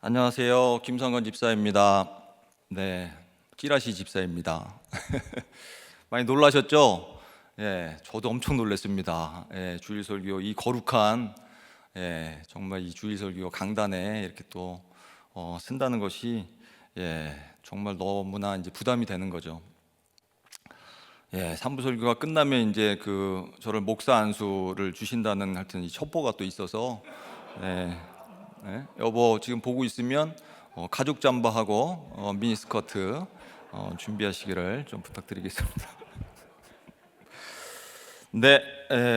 안녕하세요. 김성건 집사입니다. 네, 찌라시 집사입니다. 많이 놀라셨죠? 예, 저도 엄청 놀랐습니다. 예, 주일 설교 이 거룩한 정말 이 주일 설교 강단에 이렇게 또 쓴다는 것이 정말 너무나 이제 부담이 되는 거죠. 예, 3부 설교가 끝나면 이제 저를 목사 안수를 주신다는 하여튼 이 첩보가 또 있어서 예, 여보 지금 보고 있으면 가죽 잠바하고 미니스커트 준비하시기를 좀 부탁드리겠습니다. 네,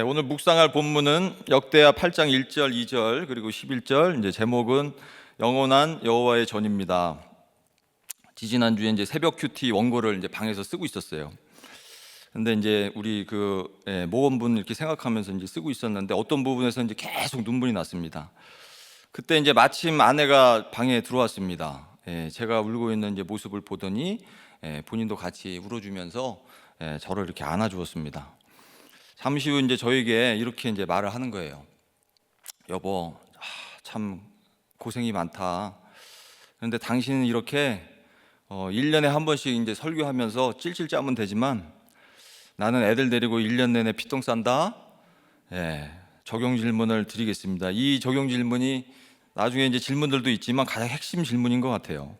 오늘 묵상할 본문은 역대하 8장 1절, 2절 그리고 11절. 이제 제목은 영원한 여호와의 전입니다. 지지난주에 이제 새벽 큐티 원고를 이제 방에서 쓰고 있었어요. 근데 이제 우리 모험분 이렇게 생각하면서 이제 쓰고 있었는데 어떤 부분에서 이제 계속 눈물이 났습니다. 그때 이제 마침 아내가 방에 들어왔습니다. 제가 울고 있는 이제 모습을 보더니 본인도 같이 울어주면서 저를 이렇게 안아주었습니다. 잠시 후 이제 저에게 이렇게 이제 말을 하는 거예요. 여보, 참 고생이 많다. 그런데 당신은 이렇게 1년에 한 번씩 이제 설교하면서 찔찔 짜면 되지만 나는 애들 데리고 1년 내내 피똥 싼다. 적용 질문을 드리겠습니다. 이 적용 질문이 나중에 이제 질문들도 있지만 가장 핵심 질문인 것 같아요.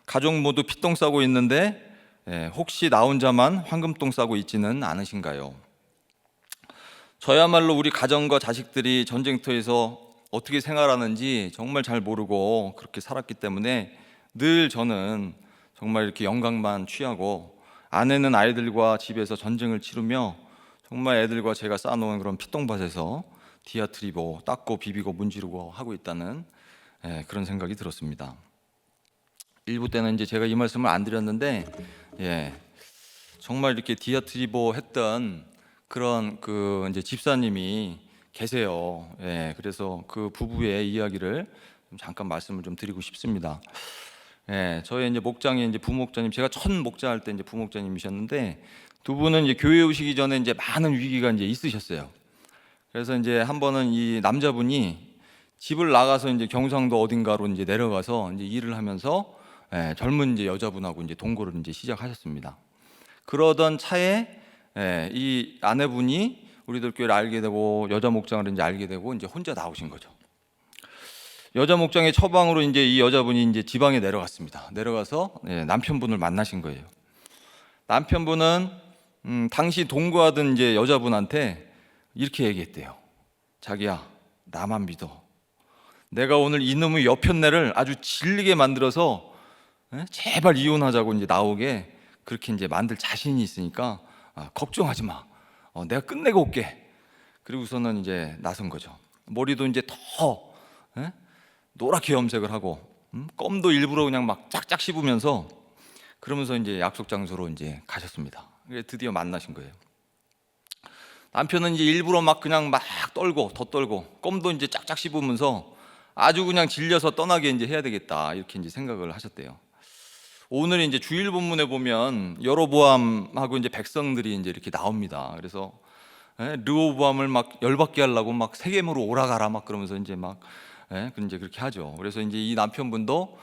가족 모두 피똥 싸고 있는데 혹시 나 혼자만 황금똥 싸고 있지는 않으신가요? 저야말로 우리 가정과 자식들이 전쟁터에서 어떻게 생활하는지 정말 잘 모르고 그렇게 살았기 때문에 늘 저는 정말 이렇게 영광만 취하고 아내는 아이들과 집에서 전쟁을 치르며 정말 애들과 제가 쌓아놓은 그런 피똥밭에서 디아트리보 닦고 비비고 문지르고 하고 있다는 그런 생각이 들었습니다. 일부 때는 이제 제가 이 말씀을 안 드렸는데 정말 이렇게 디아트리보 했던 그런 이제 집사님이 계세요. 그래서 그 부부의 이야기를 잠깐 말씀을 좀 드리고 싶습니다. 저희 이제 목장의 이제 부목자님, 제가 첫 목자할 때 이제 부목자님이셨는데 두 분은 이제 교회 오시기 전에 이제 많은 위기가 이제 있으셨어요. 그래서 이제 한 번은 이 남자분이 집을 나가서 이제 경상도 어딘가로 이제 내려가서 이제 일을 하면서 젊은 이제 여자분하고 이제 동거를 이제 시작하셨습니다. 그러던 차에 이 아내분이 우리들 교회를 알게 되고 여자 목장을 이제 알게 되고 이제 혼자 나오신 거죠. 여자 목장의 처방으로 이제 이 여자분이 이제 지방에 내려갔습니다. 내려가서 남편분을 만나신 거예요. 남편분은 당시 동거하던 이제 여자분한테 이렇게 얘기했대요. 자기야, 나만 믿어. 내가 오늘 이놈의 여편네를 아주 질리게 만들어서 제발 이혼하자고 이제 나오게 그렇게 이제 만들 자신이 있으니까 걱정하지 마. 내가 끝내고 올게. 그리고서는 이제 나선 거죠. 머리도 이제 더 노랗게 염색을 하고 껌도 일부러 그냥 막 짝짝 씹으면서 그러면서 이제 약속 장소로 이제 가셨습니다. 드디어 만나신 거예요. 남편은 이제 일부러 막 그냥 막 떨고 더 떨고 껌도 이제 짝짝 씹으면서 아주 그냥 질려서 떠나게 이제 해야 되겠다 이렇게 이제 생각을 하셨대요. 오늘 이제 주일 본문에 보면 여로보암하고 이제 백성들이 이제 이렇게 나옵니다. 그래서 르호보암을 막 열받게 하려고 막 세겜으로 오라가라 막 그러면서 이제 막 이제 그렇게 하죠. 그래서 이제 이 남편분도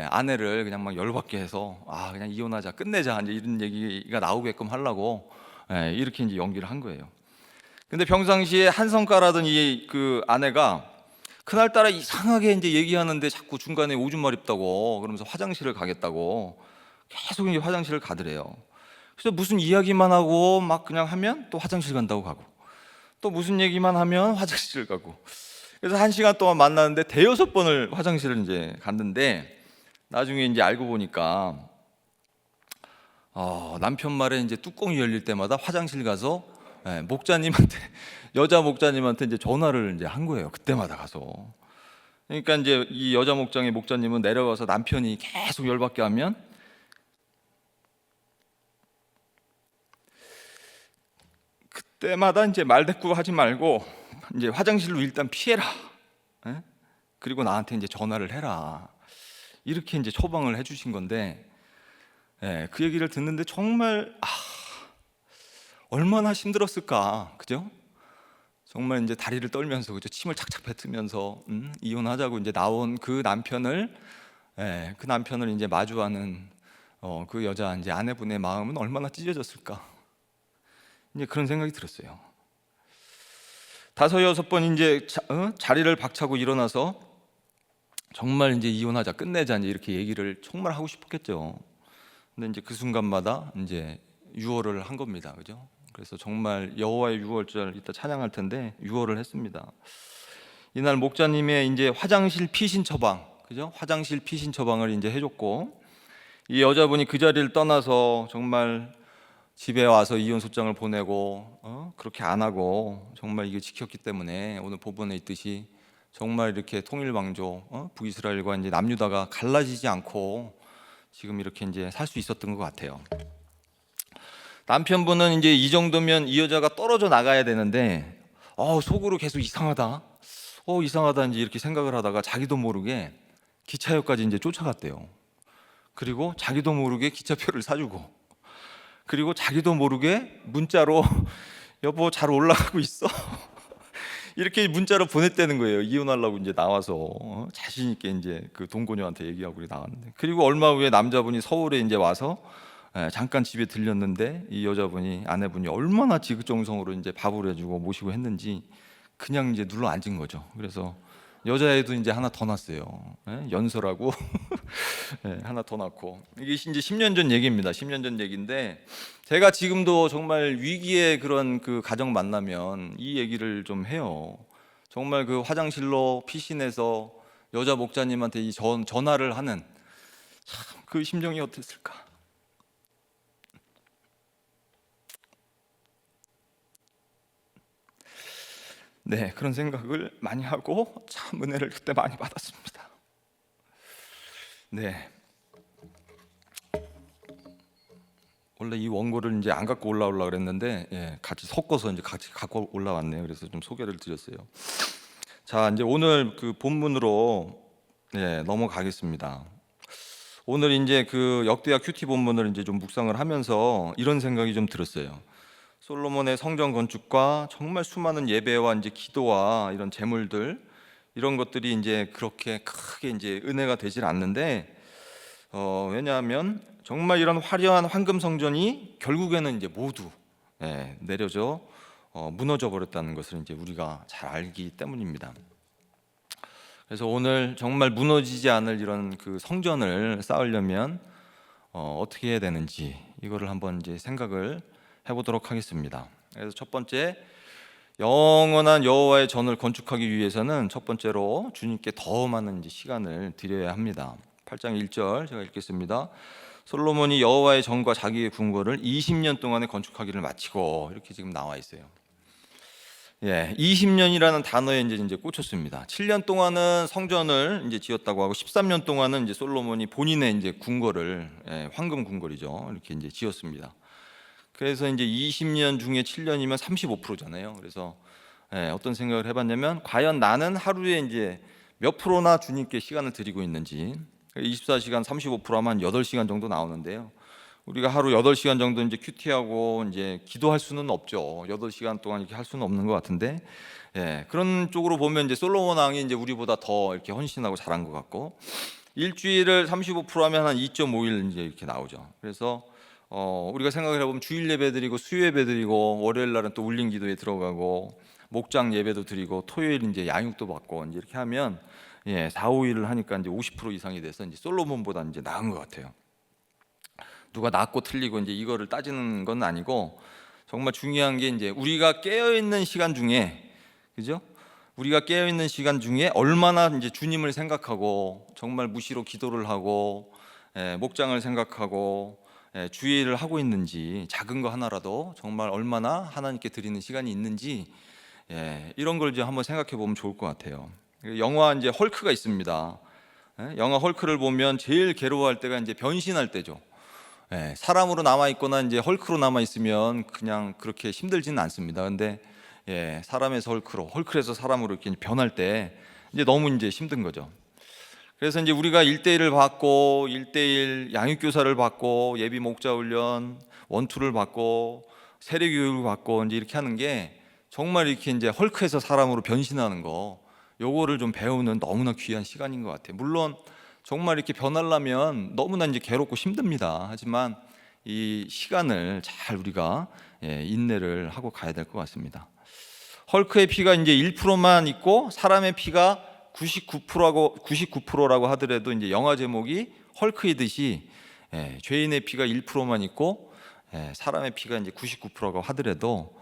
아내를 그냥 막 열받게 해서 그냥 이혼하자 끝내자 이제 이런 얘기가 나오게끔 하려고 이렇게 이제 연기를 한 거예요. 근데 평상시에 한성 깔아던 이 아내가 그날따라 이상하게 이제 얘기하는데 자꾸 중간에 오줌 마렵다고 그러면서 화장실을 가겠다고 계속 이제 화장실을 가더래요. 그래서 무슨 이야기만 하고 막 그냥 하면 또 화장실 간다고 가고 또 무슨 얘기만 하면 화장실을 가고 그래서 1시간 동안 만났는데 대여섯 번을 화장실을 이제 갔는데 나중에 이제 알고 보니까 남편 말에 이제 뚜껑이 열릴 때마다 화장실 가서 목자님한테 여자 목자님한테 이제 전화를 이제 한 거예요. 그때마다 가서. 그러니까 이제 이 여자 목장의 목자님은 내려가서 남편이 계속 열받게 하면 그때마다 이제 말대꾸를 하지 말고 이제 화장실로 일단 피해라. 그리고 나한테 이제 전화를 해라. 이렇게 이제 처방을 해주신 건데 그 얘기를 듣는데 정말 얼마나 힘들었을까, 그죠? 정말 이제 다리를 떨면서 그죠? 침을 착착 뱉으면서 이혼하자고 이제 나온 그 남편을 그 남편을 이제 마주하는 그 여자 이제 아내분의 마음은 얼마나 찢어졌을까? 이제 그런 생각이 들었어요. 다섯 여섯 번 이제 자리를 박차고 일어나서 정말 이제 이혼하자, 끝내자 이제 이렇게 얘기를 정말 하고 싶었겠죠. 근데 이제 그 순간마다 이제 유월을 한 겁니다, 그죠? 그래서 정말 여호와의 유월절 이따 찬양할 텐데 유월을 했습니다. 이날 목자님의 이제 화장실 피신 처방, 그죠? 화장실 피신 처방을 이제 해줬고, 이 여자분이 그 자리를 떠나서 정말 집에 와서 이혼 소장을 보내고 그렇게 안 하고 정말 이게 지켰기 때문에 오늘 본문에 있듯이 정말 이렇게 통일 왕조 북이스라엘과 이제 남유다가 갈라지지 않고 지금 이렇게 이제 살 수 있었던 것 같아요. 남편분은 이제 이 정도면 이 여자가 떨어져 나가야 되는데 속으로 계속 이상하다 이제 이렇게 생각을 하다가 자기도 모르게 기차역까지 이제 쫓아갔대요. 그리고 자기도 모르게 기차표를 사주고, 그리고 자기도 모르게 문자로 여보 잘 올라가고 있어 이렇게 문자로 보냈다는 거예요. 이혼하려고 이제 나와서 자신 있게 이제 그 동거녀한테 얘기하고 나왔는데, 그리고 얼마 후에 남자분이 서울에 이제 와서 잠깐 집에 들렸는데 이 여자분이, 아내분이 얼마나 지극정성으로 이제 밥을 해주고 모시고 했는지 그냥 이제 눌러 앉은 거죠. 그래서 여자애도 이제 하나 더 낳았어요. 연서라고 하나 더 낳고. 이게 이제 10년 전 얘기입니다. 10년 전 얘기인데 제가 지금도 정말 위기의 그런 그 가정 만나면 이 얘기를 좀 해요. 정말 그 화장실로 피신해서 여자 목자님한테 이 전화를 하는 참 그 심정이 어땠을까? 네, 그런 생각을 많이 하고 참 은혜를 그때 많이 받았습니다. 네, 원래 이 원고를 이제 안 갖고 올라오려고 그랬는데 같이 섞어서 이제 같이 갖고 올라왔네요. 그래서 좀 소개를 드렸어요. 자, 이제 오늘 그 본문으로 넘어가겠습니다. 오늘 이제 그 역대하 큐티 본문을 이제 좀 묵상을 하면서 이런 생각이 좀 들었어요. 솔로몬의 성전 건축과 정말 수많은 예배와 이제 기도와 이런 제물들, 이런 것들이 이제 그렇게 크게 이제 은혜가 되질 않는데 왜냐하면 정말 이런 화려한 황금 성전이 결국에는 이제 모두 내려져 무너져 버렸다는 것을 이제 우리가 잘 알기 때문입니다. 그래서 오늘 정말 무너지지 않을 이런 그 성전을 쌓으려면 어떻게 해야 되는지 이거를 한번 이제 생각을 해보도록 하겠습니다. 그래서 첫 번째, 영원한 여호와의 전을 건축하기 위해서는 첫 번째로 주님께 더 많은 이제 시간을 드려야 합니다. 8장 1절 제가 읽겠습니다. 솔로몬이 여호와의 전과 자기의 궁궐을 20년 동안에 건축하기를 마치고, 이렇게 지금 나와 있어요. 20년이라는 단어에 이제 꽂혔습니다. 7년 동안은 성전을 이제 지었다고 하고 13년 동안은 이제 솔로몬이 본인의 이제 궁궐을 황금 궁궐이죠. 이렇게 이제 지었습니다. 그래서 이제 20년 중에 7년이면 35%잖아요. 그래서 어떤 생각을 해봤냐면, 과연 나는 하루에 이제 몇 프로나 주님께 시간을 드리고 있는지. 24시간 35% 하면 8시간 정도 나오는데요. 우리가 하루 8시간 정도 이제 큐티하고 이제 기도할 수는 없죠. 8시간 동안 이렇게 할 수는 없는 것 같은데, 그런 쪽으로 보면 이제 솔로몬 왕이 이제 우리보다 더 이렇게 헌신하고 잘한 것 같고, 일주일을 35% 하면 한 2.5일 이제 이렇게 나오죠. 그래서 우리가 생각을 해보면 주일 예배 드리고 수요 예배 드리고 월요일 날은 또 울림 기도에 들어가고 목장 예배도 드리고 토요일 이제 양육도 받고 이제 이렇게 하면 4, 5일을 하니까 이제 50% 이상이 돼서 이제 솔로몬보다 이제 나은 것 같아요. 누가 낫고 틀리고 이제 이거를 따지는 건 아니고, 정말 중요한 게 이제 우리가 깨어 있는 시간 중에, 그죠? 우리가 깨어 있는 시간 중에 얼마나 이제 주님을 생각하고 정말 무시로 기도를 하고 목장을 생각하고 주의를 하고 있는지, 작은 거 하나라도 정말 얼마나 하나님께 드리는 시간이 있는지 이런 걸 이제 한번 생각해 보면 좋을 것 같아요. 영화 이제 헐크가 있습니다. 영화 헐크를 보면 제일 괴로워할 때가 이제 변신할 때죠. 사람으로 남아 있거나 이제 헐크로 남아 있으면 그냥 그렇게 힘들지는 않습니다. 근데 사람에서 헐크에서 사람으로 이렇게 변할 때 이제 너무 이제 힘든 거죠. 그래서 이제 우리가 1대1을 받고 1대1 양육교사를 받고 예비 목자 훈련 원투를 받고 세례 교육을 받고 이제 이렇게 하는 게 정말 이렇게 이제 헐크에서 사람으로 변신하는 거, 요거를 좀 배우는 너무나 귀한 시간인 것 같아요. 물론 정말 이렇게 변하려면 너무나 이제 괴롭고 힘듭니다. 하지만 이 시간을 잘 우리가 인내를 하고 가야 될 것 같습니다. 헐크의 피가 이제 1%만 있고 사람의 피가 99%라고 하더라도 이제 영화 제목이 헐크이듯이 죄인의 피가 1%만 있고 사람의 피가 이제 99%라고 하더라도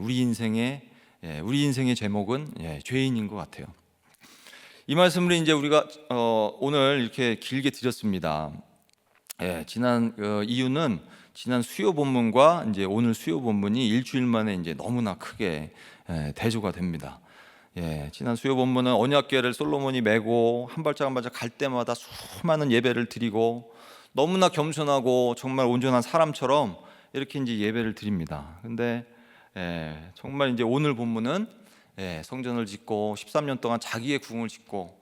우리 인생의 제목은 죄인인 것 같아요. 이 말씀을 이제 우리가 오늘 이렇게 길게 드렸습니다. 지난 이유는 지난 수요 본문과 이제 오늘 수요 본문이 일주일 만에 이제 너무나 크게 대조가 됩니다. 지난 수요 본문은 언약궤를 솔로몬이 메고 한 발짝 한 발짝 갈 때마다 수많은 예배를 드리고 너무나 겸손하고 정말 온전한 사람처럼 이렇게 이제 예배를 드립니다. 근데 정말 이제 오늘 본문은 성전을 짓고 13년 동안 자기의 궁을 짓고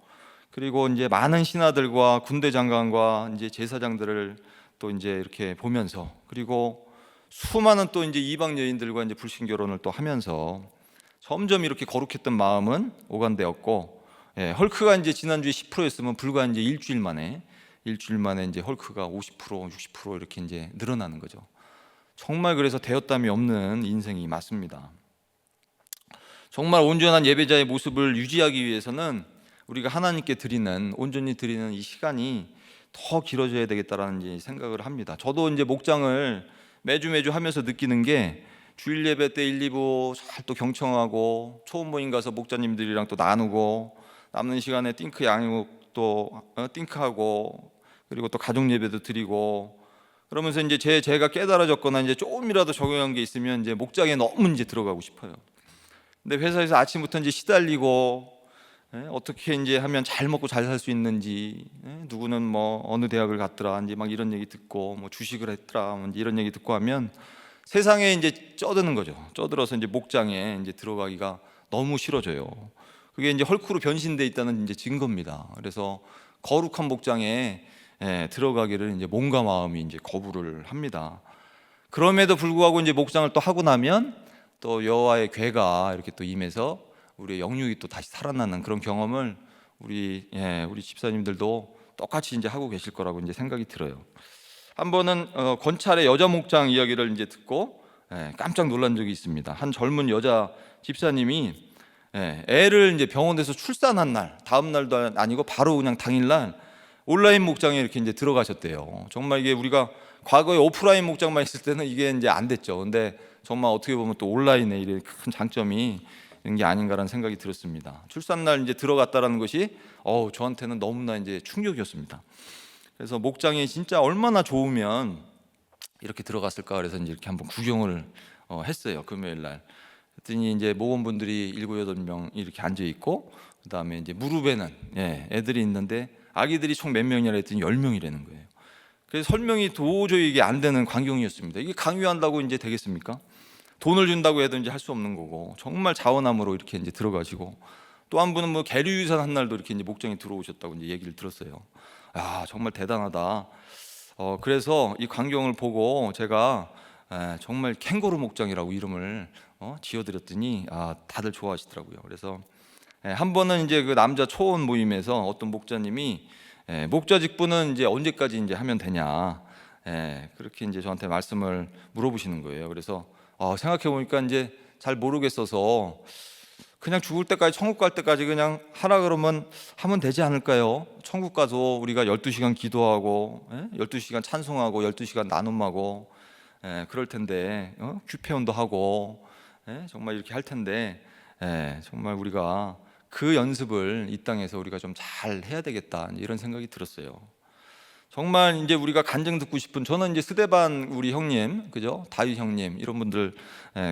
그리고 이제 많은 신하들과 군대 장관과 이제 제사장들을 또 이제 이렇게 보면서 그리고 수많은 또 이제 이방 여인들과 이제 불신 결혼을 또 하면서 점점 이렇게 거룩했던 마음은 오간되었고 헐크가 이제 지난주에 10%였으면 불과 이제 일주일 만에 이제 헐크가 50%, 60% 이렇게 이제 늘어나는 거죠. 정말 그래서 되었담이 없는 인생이 맞습니다. 정말 온전한 예배자의 모습을 유지하기 위해서는 우리가 하나님께 온전히 드리는 이 시간이 더 길어져야 되겠다라는 생각을 합니다. 저도 이제 목장을 매주 하면서 느끼는 게 주일 예배 때 1, 2부 잘 또 경청하고 초음 모임 가서 목자님들이랑 또 나누고 남는 시간에 띵크 양육 또 띵크하고 그리고 또 가족 예배도 드리고 그러면서 이제 제가 깨달아졌거나 이제 조금이라도 적용한 게 있으면 이제 목장에 너무 이제 들어가고 싶어요. 근데 회사에서 아침부터 이제 시달리고 어떻게 이제 하면 잘 먹고 잘 살 수 있는지 누구는 뭐 어느 대학을 갔더라 이제 막 이런 얘기 듣고 뭐 주식을 했더라 이제 이런 얘기 듣고 하면 세상에 이제 쩌드는 거죠. 쩌들어서 이제 목장에 이제 들어가기가 너무 싫어져요. 그게 이제 헐크로 변신돼 있다는 이제 증거입니다. 그래서 거룩한 목장에 들어가기를 이제 몸과 마음이 이제 거부를 합니다. 그럼에도 불구하고 이제 목장을 또 하고 나면 또 여호와의 괴가 이렇게 또 임해서 우리의 영육이 또 다시 살아나는 그런 경험을 우리 집사님들도 똑같이 이제 하고 계실 거라고 이제 생각이 들어요. 한 번은 권찰의 여자 목장 이야기를 이제 듣고 깜짝 놀란 적이 있습니다. 한 젊은 여자 집사님이 애를 이제 병원에서 출산한 날 다음 날도 아니고 바로 그냥 당일날 온라인 목장에 이렇게 이제 들어가셨대요. 정말 이게 우리가 과거에 오프라인 목장만 있을 때는 이게 이제 안 됐죠. 근데 정말 어떻게 보면 또 온라인에 이런 큰 장점이 있는 게 아닌가라는 생각이 들었습니다. 출산날 이제 들어갔다라는 것이 저한테는 너무나 이제 충격이었습니다. 그래서 목장이 진짜 얼마나 좋으면 이렇게 들어갔을까 그래서 이제 이렇게 한번 구경을 했어요. 금요일 날. 그랬더니 이제 모범분들이 7, 8명 이렇게 앉아 있고 그다음에 이제 무릎에는 애들이 있는데 아기들이 총 몇 명이라 했더니 10명이라는 거예요. 그래서 설명이 도저히 이게 안 되는 광경이었습니다. 이게 강요한다고 이제 되겠습니까? 돈을 준다고 해도 이제 할 수 없는 거고 정말 자원함으로 이렇게 이제 들어가시고 또 한 분은 뭐 계류유산 한 날도 이렇게 이제 목장에 들어오셨다고 이제 얘기를 들었어요. 정말 대단하다. 그래서 이 광경을 보고 제가 정말 캥거루 목장이라고 이름을 지어드렸더니 다들 좋아하시더라고요. 그래서 한 번은 이제 그 남자 초원 모임에서 어떤 목자님이 목자 직분은 이제 언제까지 이제 하면 되냐 그렇게 이제 저한테 말씀을 물어보시는 거예요. 그래서 생각해 보니까 이제 잘 모르겠어서 그냥 죽을 때까지 천국 갈 때까지 그냥 하라 그러면 하면 되지 않을까요? 천국 가서 우리가 12시간 기도하고 12시간 찬송하고 12시간 나눔하고 그럴 텐데 규패원도 하고 정말 이렇게 할 텐데 정말 우리가 그 연습을 이 땅에서 우리가 좀 잘 해야 되겠다 이런 생각이 들었어요. 정말 이제 우리가 간증 듣고 싶은 저는 이제 스데반 우리 형님 그죠 다윗 형님 이런 분들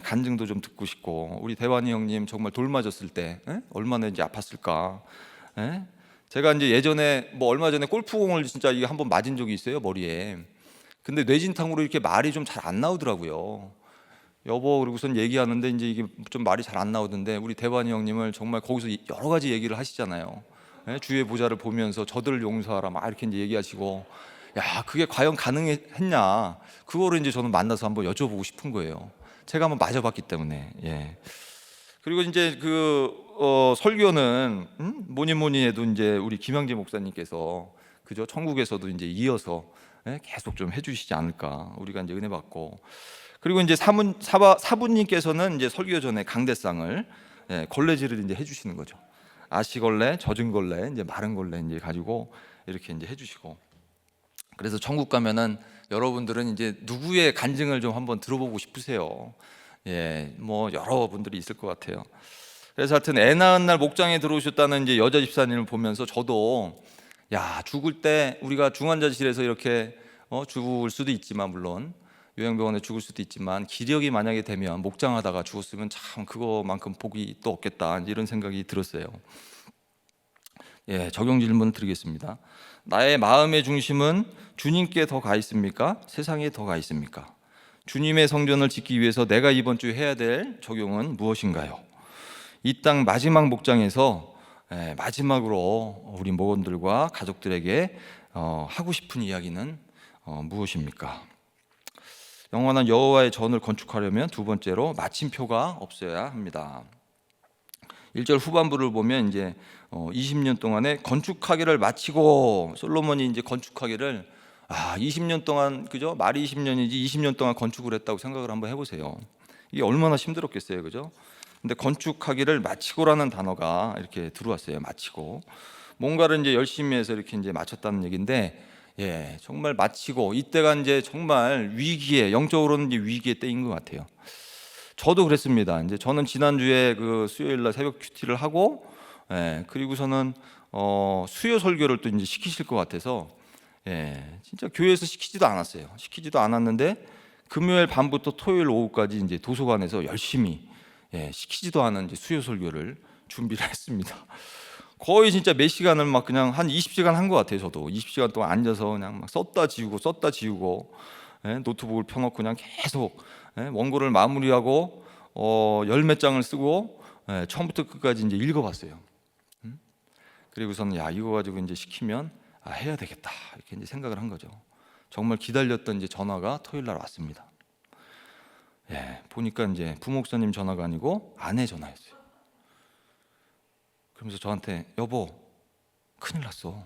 간증도 좀 듣고 싶고 우리 대환이 형님 정말 돌 맞았을 때 얼마나 이제 아팠을까. 제가 이제 예전에 뭐 얼마 전에 골프공을 진짜 이게 한번 맞은 적이 있어요 머리에. 근데 뇌진탕으로 이렇게 말이 좀 잘 안 나오더라고요. 여보 그러고선 얘기하는데 이제 이게 좀 말이 잘 안 나오던데 우리 대환이 형님을 정말 거기서 여러 가지 얘기를 하시잖아요. 주의 보좌를 보면서 저들을 용서하라 막 이렇게 이제 얘기하시고 그게 과연 가능했냐 그거를 이제 저는 만나서 한번 여쭤보고 싶은 거예요. 제가 한번 맞아봤기 때문에 그리고 이제 설교는 뭐니 뭐니 해도 이제 우리 김양재 목사님께서 그죠? 천국에서도 이제 이어서 계속 좀 해주시지 않을까, 우리가 이제 은혜 받고. 그리고 이제 사부님께서는 이제 설교 전에 강대상을 걸레질을 이제 해주시는 거죠. 아시걸레, 젖은 걸레, 이제 마른 걸레 이제 가지고 이렇게 이제 해주시고. 그래서 천국 가면은 여러분들은 이제 누구의 간증을 좀 한번 들어보고 싶으세요? 뭐 여러분들이 있을 것 같아요. 그래서 하여튼 애 낳은 날 목장에 들어오셨다는 이제 여자 집사님을 보면서 저도 야, 죽을 때 우리가 중환자실에서 이렇게 죽을 수도 있지만, 물론 요양병원에 죽을 수도 있지만, 기력이 만약에 되면 목장하다가 죽었으면 참 그거만큼 복이 또 없겠다, 이런 생각이 들었어요. 적용 질문 드리겠습니다. 나의 마음의 중심은 주님께 더 가 있습니까? 세상에 더 가 있습니까? 주님의 성전을 짓기 위해서 내가 이번 주에 해야 될 적용은 무엇인가요? 이 땅 마지막 목장에서 마지막으로 우리 목원들과 가족들에게 하고 싶은 이야기는 무엇입니까? 영원한 여호와의 전을 건축하려면 두 번째로 마침표가 없어야 합니다. 1절 후반부를 보면 이제 20년 동안에 건축하기를 마치고, 솔로몬이 이제 건축하기를 20년 동안, 그죠? 말이 20년이지 20년 동안 건축을 했다고 생각을 한번 해보세요. 이게 얼마나 힘들었겠어요, 그죠? 근데 건축하기를 마치고라는 단어가 이렇게 들어왔어요. 마치고, 뭔가를 이제 열심히 해서 이렇게 이제 마쳤다는 얘기인데, 정말 마치고, 이때가 이제 정말 위기에, 영적으로는 이제 위기의 때인 것 같아요. 저도 그랬습니다. 이제 저는 지난주에 그 수요일 날 새벽 큐티를 하고, 그리고서는 수요 설교를 또 이제 시키실 것 같아서, 진짜 교회에서 시키지도 않았는데 금요일 밤부터 토요일 오후까지 이제 도서관에서 열심히 시키지도 않은 이제 수요 설교를 준비를 했습니다. 거의 진짜 몇 시간을 막 그냥 한 20시간 한 것 같아요. 저도 20시간 동안 앉아서 그냥 막 썼다 지우고 노트북을 펴놓고 그냥 계속 원고를 마무리하고 열 몇 장을 쓰고 처음부터 끝까지 이제 읽어봤어요. 그리고서는 이거 가지고 이제 시키면 해야 되겠다, 이렇게 이제 생각을 한 거죠. 정말 기다렸던 이제 전화가 토요일 날 왔습니다. 보니까 이제 부목사님 전화가 아니고 아내 전화였어요. 그러면서 저한테 여보, 큰일 났어.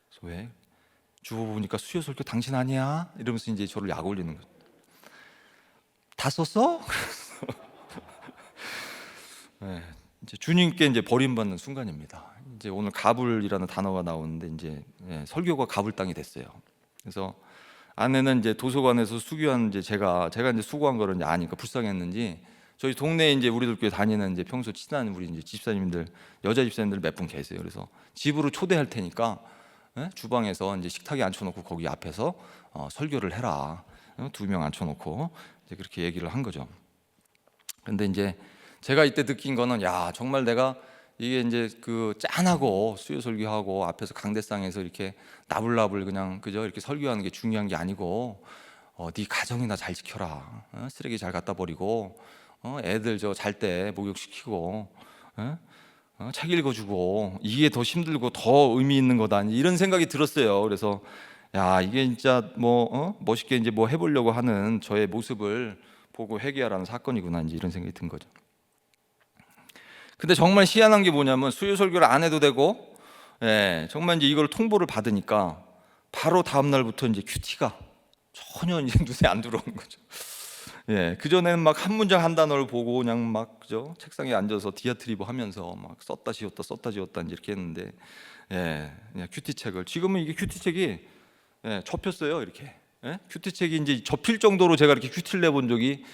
그래서 왜? 주보 보니까 수요 설교 당신 아니야? 이러면서 이제 저를 약 올리는 거죠. 다 썼어? 이제 주님께 이제 버림받는 순간입니다. 이제 오늘 가불이라는 단어가 나오는데 이제 설교가 가불 땅이 됐어요. 그래서 아내는 이제 도서관에서 수교한 이제 제가 이제 수고한 거를 이제 아니까 불쌍했는지, 저희 동네에 이제 우리들 교회 다니는 이제 평소 친한 우리 이제 집사님들, 여자 집사님들 몇 분 계세요. 그래서 집으로 초대할 테니까 주방에서 이제 식탁에 앉혀놓고 거기 앞에서 설교를 해라. 2명 앉혀놓고 이제 그렇게 얘기를 한 거죠. 근데 이제 제가 이때 느낀 거는 정말 내가 이게 이제 그 짠하고 수요 설교하고 앞에서 강대상에서 이렇게 나불나불 그냥 그저 이렇게 설교하는 게 중요한 게 아니고, 네 가정이나 잘 지켜라. 쓰레기 잘 갖다 버리고, 애들 저 잘 때 목욕시키고, 책 읽어주고, 이게 더 힘들고 더 의미 있는 거다, 이런 생각이 들었어요. 그래서 이게 진짜 멋있게 이제 뭐 해보려고 하는 저의 모습을 보고 회개하라는 사건이구나, 이제 이런 생각이 든 거죠. 근데 정말 희한한 게 뭐냐면 수요 설교를 안 해도 되고, 정말 이제 이걸 통보를 받으니까 바로 다음 날부터 이제 큐티가 전혀 이제 눈에 안 들어오는 거죠. 그 전에는 막 한 문장 한 단어를 보고 그냥 막 그죠, 책상에 앉아서 디아트리브 하면서 막 썼다 지웠다 이제 이렇게 했는데, 그냥 큐티 책을, 지금은 이게 큐티 책이 접혔어요. 이렇게 큐티 책이 이제 접힐 정도로 제가 이렇게 큐티를 내본 적이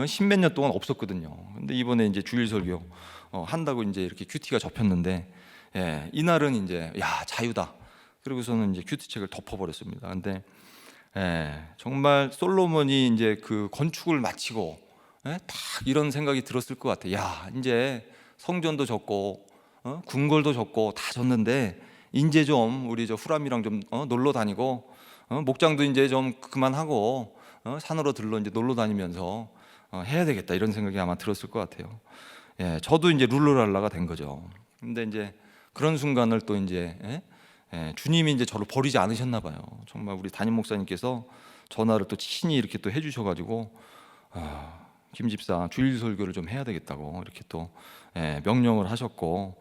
십몇 년 동안 없었거든요. 근데 이번에 이제 주일 설교 한다고 이제 이렇게 큐티가 접혔는데, 이날은 이제 자유다. 그리고서는 이제 큐티 책을 덮어버렸습니다. 근데 정말 솔로몬이 이제 그 건축을 마치고 딱 이런 생각이 들었을 것 같아요. 이제 성전도 졌고 궁궐도 졌고 다 졌는데 이제 좀 우리 저 후람이랑 좀 놀러 다니고, 목장도 이제 좀 그만하고 산으로 들러 이제 놀러 다니면서 해야 되겠다, 이런 생각이 아마 들었을 것 같아요. 저도 이제 룰루랄라가 된 거죠. 근데 이제 그런 순간을 또 이제 주님이 이제 저를 버리지 않으셨나 봐요. 정말 우리 담임 목사님께서 전화를 또 친히 이렇게 또 해주셔가지고 김 집사 주일 설교를 좀 해야 되겠다고 이렇게 또 명령을 하셨고,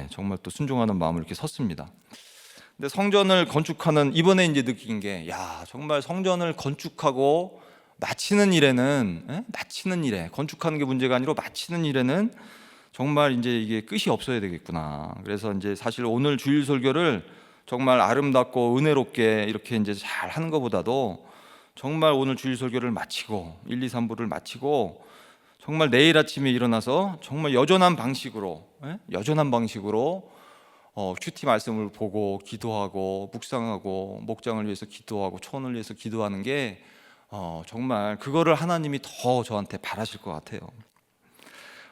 정말 또 순종하는 마음을 이렇게 섰습니다. 근데 성전을 건축하는 이번에 이제 느낀 게, 야, 정말 성전을 건축하고 마치는 일에는, 마치는 일에, 건축하는 게 문제가 아니라 마치는 일에는 정말 이제 이게 끝이 없어야 되겠구나. 그래서 이제 사실 오늘 주일 설교를 정말 아름답고 은혜롭게 이렇게 이제 잘 하는 것보다도 정말 오늘 주일 설교를 마치고 1, 2, 3부를 마치고 정말 내일 아침에 일어나서 정말 여전한 방식으로 큐티 말씀을 보고 기도하고 묵상하고 목장을 위해서 기도하고 초원을 위해서 기도하는 게 정말 그거를 하나님이 더 저한테 바라실 것 같아요.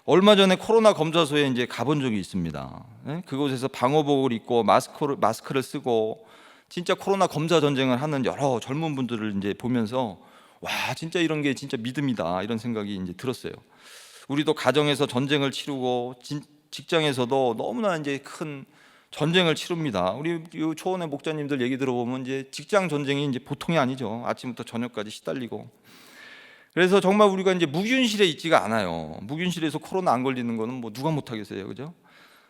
얼마 전에 코로나 검사소에 이제 가본 적이 있습니다. 그곳에서 방호복을 입고 마스크를 쓰고 진짜 코로나 검사 전쟁을 하는 여러 젊은 분들을 이제 보면서, 와, 진짜 이런 게 진짜 믿음이다, 이런 생각이 이제 들었어요. 우리도 가정에서 전쟁을 치르고 직장에서도 너무나 이제 큰 전쟁을 치릅니다. 우리 초원의 목자님들 얘기 들어보면 이제 직장 전쟁이 이제 보통이 아니죠. 아침부터 저녁까지 시달리고. 그래서 정말 우리가 이제 무균실에 있지가 않아요. 무균실에서 코로나 안 걸리는 거는 뭐 누가 못 하겠어요, 그죠?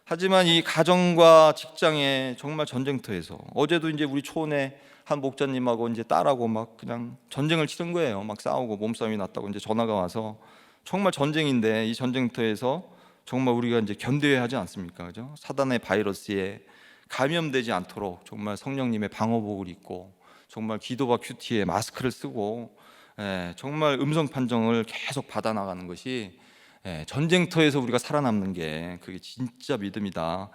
하지만 이 가정과 직장의 정말 전쟁터에서, 어제도 이제 우리 초원의 한 목자님하고 이제 딸하고 막 그냥 전쟁을 치른 거예요. 막 싸우고 몸싸움이 났다고 이제 전화가 와서, 정말 전쟁인데 이 전쟁터에서 정말 우리가 이제 견뎌야 하지 않습니까, 그죠? 사단의 바이러스에 감염되지 않도록 정말 성령님의 방호복을 입고 정말 기도와 큐티에 마스크를 쓰고, 정말 음성 판정을 계속 받아 나가는 것이, 전쟁터에서 우리가 살아남는 게 그게 진짜 믿음이다,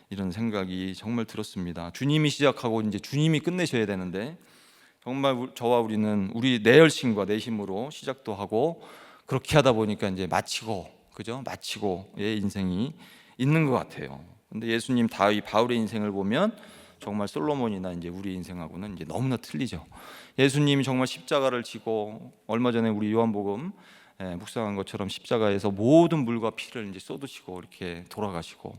이런 생각이 정말 들었습니다. 주님이 시작하고 이제 주님이 끝내셔야 되는데 정말 저와 우리는 우리 내 열심과 내 힘으로 시작도 하고 그렇게 하다 보니까 이제 마치고의 인생이 있는 것 같아요. 근데 예수님 다윗 바울의 인생을 보면 정말 솔로몬이나 이제 우리 인생하고는 이제 너무나 틀리죠. 예수님이 정말 십자가를 지고, 얼마 전에 우리 요한복음 묵상한 것처럼 십자가에서 모든 물과 피를 이제 쏟으시고 이렇게 돌아가시고,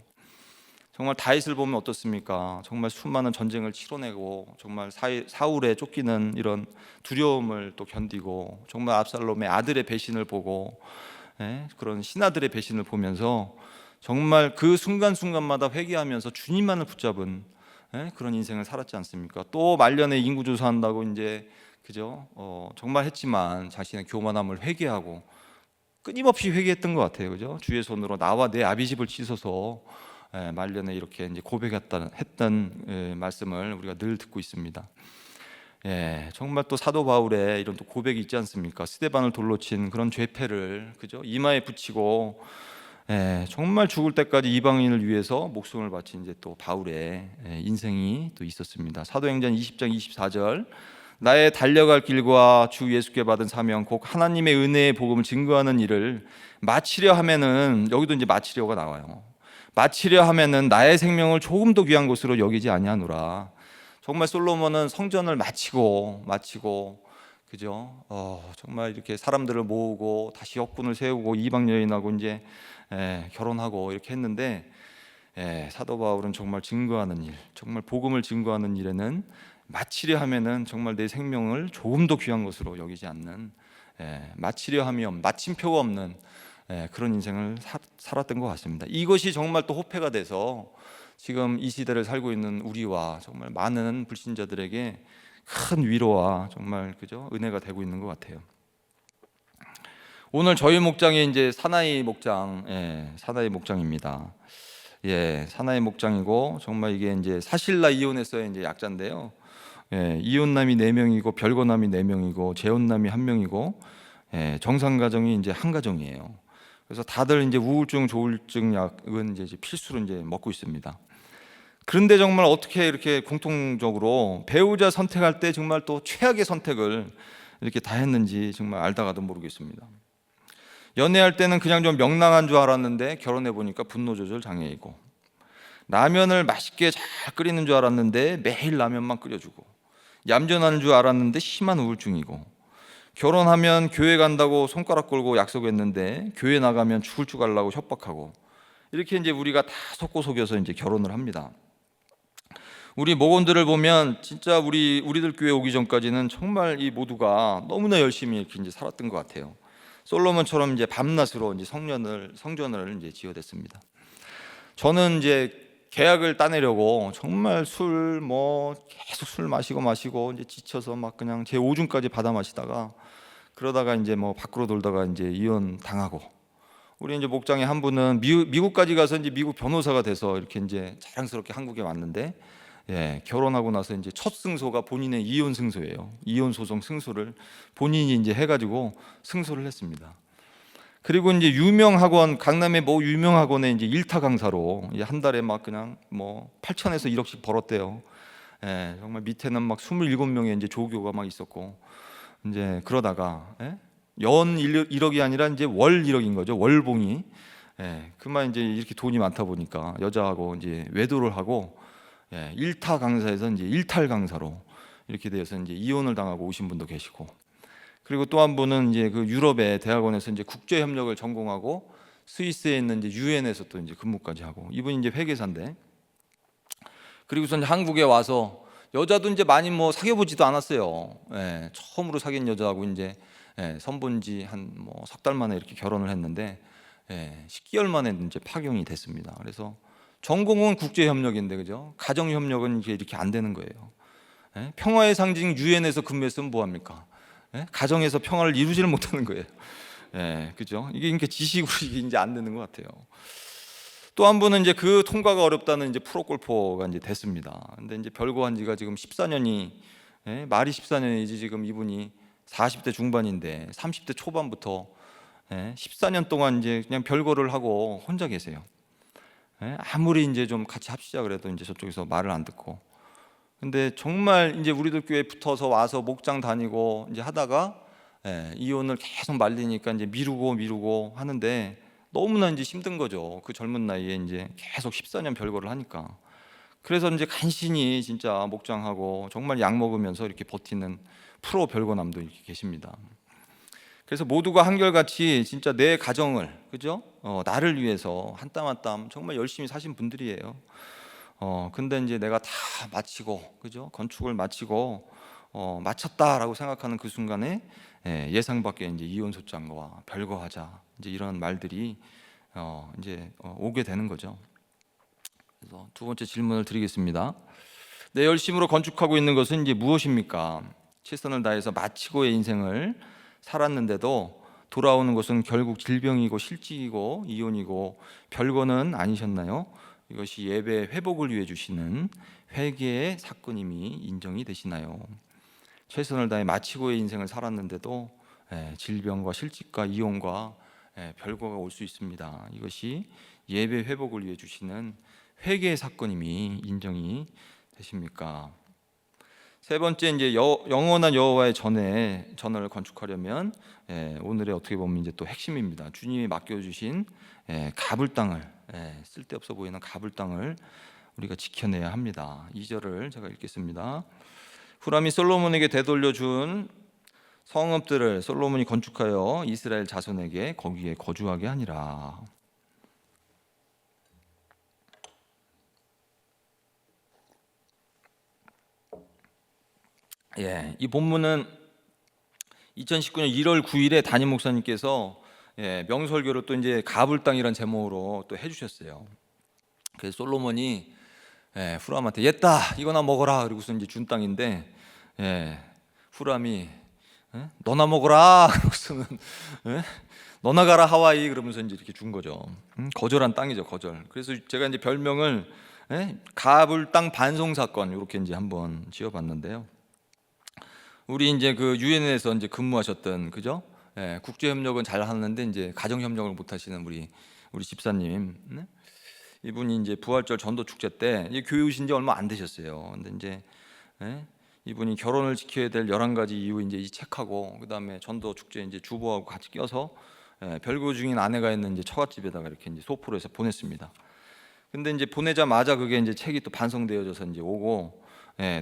정말 다윗을 보면 어떻습니까? 정말 수많은 전쟁을 치러내고 정말 사울에 쫓기는 이런 두려움을 또 견디고, 정말 압살롬의 아들의 배신을 보고, 그런 신하들의 배신을 보면서 정말 그 순간순간마다 회개하면서 주님만을 붙잡은 그런 인생을 살았지 않습니까? 또 말년에 인구조사한다고 이제 정말 했지만 자신의 교만함을 회개하고 끊임없이 회개했던 것 같아요, 그죠? 주의 손으로 나와 내 아비집을 씻어서 말년에 이렇게 이제 고백했던 말씀을 우리가 늘 듣고 있습니다. 정말 또 사도 바울의 이런 또 고백이 있지 않습니까? 스데반을 돌로 친 그런 죄패를 이마에 붙이고 정말 죽을 때까지 이방인을 위해서 목숨을 바친 이제 또 바울의 인생이 또 있었습니다. 사도행전 20장 24절, 나의 달려갈 길과 주 예수께 받은 사명 곧 하나님의 은혜의 복음을 증거하는 일을 마치려 하면은, 여기도 이제 마치려가 나와요. 마치려 하면은 나의 생명을 조금 더 귀한 것으로 여기지 아니하노라. 정말 솔로몬은 성전을 마치고 정말 이렇게 사람들을 모으고 다시 역군을 세우고 이방 여인하고 이제 결혼하고 이렇게 했는데, 사도 바울은 정말 증거하는 일, 정말 복음을 증거하는 일에는 마치려 하면은 정말 내 생명을 조금 더 귀한 것으로 여기지 않는, 마치려 하면 마침표가 없는 그런 인생을 살았던 것 같습니다. 이것이 정말 또 호패가 돼서 지금 이 시대를 살고 있는 우리와 정말 많은 불신자들에게 큰 위로와 정말 은혜가 되고 있는 것 같아요. 오늘 저희 목장이 이제 사나이 목장입니다. 사나이 목장이고, 정말 이게 이제 사실라 이혼했어요. 이제 약자인데요. 이혼남이 4명이고 별거남이 4명이고 재혼남이 1명이고 정상 가정이 이제 한 가정이에요. 그래서 다들 이제 우울증, 조울증 약은 이제 필수로 이제 먹고 있습니다. 그런데 정말 어떻게 이렇게 공통적으로 배우자 선택할 때 정말 또 최악의 선택을 이렇게 다 했는지 정말 알다가도 모르겠습니다. 연애할 때는 그냥 좀 명랑한 줄 알았는데 결혼해 보니까 분노 조절 장애이고, 라면을 맛있게 잘 끓이는 줄 알았는데 매일 라면만 끓여주고, 얌전한 줄 알았는데 심한 우울증이고, 결혼하면 교회 간다고 손가락 걸고 약속했는데 교회 나가면 죽을 줄 알라고 협박하고, 이렇게 이제 우리가 다 속고 속여서 이제 결혼을 합니다. 우리 목원들을 보면 진짜 우리들 교회 오기 전까지는 정말 이 모두가 너무나 열심히 이렇게 이제 살았던 것 같아요. 솔로몬처럼 이제 밤낮으로 이제 성전을 이제 지어댔습니다. 저는 이제 계약을 따내려고 정말 계속 술 마시고 이제 지쳐서 막 그냥 제 오줌까지 받아 마시다가, 그러다가 이제 밖으로 돌다가 이제 이혼 당하고, 우리 이제 목장의 한 분은 미국까지 가서 이제 미국 변호사가 돼서 이렇게 이제 자랑스럽게 한국에 왔는데, 결혼하고 나서 이제 첫 승소가 본인의 이혼 승소예요. 이혼 소송 승소를 본인이 이제 해가지고 승소를 했습니다. 그리고 이제 유명 학원, 강남의 유명 학원에 이제 일타 강사로 이제 한 달에 막 그냥 8천에서 1억씩 벌었대요. 정말 밑에는 막 27명의 이제 조교가 막 있었고, 이제 그러다가 연 1억이 아니라 이제 월 1억인 거죠. 월봉이. 그만 이제 이렇게 돈이 많다 보니까 여자하고 이제 외도를 하고, 일타 강사에서 이제 일탈 강사로 이렇게 돼서 이제 이혼을 당하고 오신 분도 계시고, 그리고 또 한 분은 이제 그 유럽의 대학원에서 이제 국제 협력을 전공하고 스위스에 있는 이제 유엔에서 또 이제 근무까지 하고, 이분이 이제 회계사인데, 그리고서 이제 한국에 와서 여자도 이제 많이 사귀어보지도 않았어요. 처음으로 사귄 여자하고 이제 선본 지 한 석 달 만에 이렇게 결혼을 했는데, 10개월 만에 이제 파경이 됐습니다. 그래서 전공은 국제 협력인데, 그죠? 가정 협력은 이렇게 안 되는 거예요. 평화의 상징 유엔에서 근무했으면 뭐 합니까? 가정에서 평화를 이루지를 못하는 거예요. 그죠? 이게 이렇게 지식으로 이게 이제 안 되는 것 같아요. 또 한 분은 이제 그 통과가 어렵다는 이제 프로골퍼가 이제 됐습니다. 근데 이제 별거한 지가 지금 14년이, 말이 14년이지 지금 이분이 40대 중반인데 30대 초반부터 14년 동안 이제 그냥 별거를 하고 혼자 계세요. 아무리 이제 좀 같이 합시자 그래도 이제 저쪽에서 말을 안 듣고. 근데 정말 이제 우리들 교회 붙어서 와서 목장 다니고 이제 하다가 이혼을 계속 말리니까 이제 미루고 하는데 너무나 이제 힘든 거죠. 그 젊은 나이에 이제 계속 14년 별거를 하니까. 그래서 이제 간신히 진짜 목장하고 정말 약 먹으면서 이렇게 버티는 프로 별거남도 이렇게 계십니다. 그래서 모두가 한결같이 진짜 내 가정을, 그죠? 나를 위해서 한 땀 한 땀 정말 열심히 사신 분들이에요. 근데 이제 내가 다 마치고, 그죠? 건축을 마치고 마쳤다라고 생각하는 그 순간에 예상 밖에 이제 이혼 소장과 별거하자, 이제 이런 말들이 이제 오게 되는 거죠. 그래서 두 번째 질문을 드리겠습니다. 내 열심으로 건축하고 있는 것은 이제 무엇입니까? 최선을 다해서 마치고의 인생을 살았는데도 돌아오는 것은 결국 질병이고 실직이고 이혼이고 별거는 아니셨나요? 이것이 예배 회복을 위해 주시는 회개의 사건임이 인정이 되시나요? 최선을 다해 마치고의 인생을 살았는데도 질병과 실직과 이혼과 별거가 올 수 있습니다. 이것이 예배 회복을 위해 주시는 회개의 사건임이 인정이 되십니까? 세 번째, 이제 영원한 여호와의 전을 건축하려면 오늘의 어떻게 보면 이제 또 핵심입니다. 주님이 맡겨주신 가불 땅을, 쓸데없어 보이는 가불 땅을 우리가 지켜내야 합니다. 2절을 제가 읽겠습니다. 후람이 솔로몬에게 되돌려준 성읍들을 솔로몬이 건축하여 이스라엘 자손에게 거기에 거주하게 하니라. 이 본문은 2019년 1월 9일에 담임 목사님께서 명설교를 또 이제 가불 땅이라는 제목으로 또 해주셨어요. 그래서 솔로몬이 후람한테 옛다 이거나 먹어라, 그리고서 이제 준 땅인데, 후람이 너나 먹어라, 그러고서는 너나 가라 하와이, 그러면서 이제 이렇게 준 거죠. 거절한 땅이죠, 거절. 그래서 제가 이제 별명을 가불 땅 반송 사건 이렇게 이제 한번 지어봤는데요. 우리 이제 그 유엔에서 이제 근무하셨던, 그죠? 국제 협력은 잘 하는데 이제 가정 협력을 못 하시는 우리 집사님, 이분이 이제 부활절 전도 축제 때 교회 오신 지 얼마 안 되셨어요. 근데 이제 이분이 결혼을 지켜야 될 11가지 이유 이제 이 책하고, 그다음에 전도 축제 이제 주보하고 같이 껴서 별거 중인 아내가 있는 이제 처갓집에다가 이렇게 이제 소포로 해서 보냈습니다. 근데 이제 보내자마자 그게 이제 책이 또 반송되어져서 이제 오고,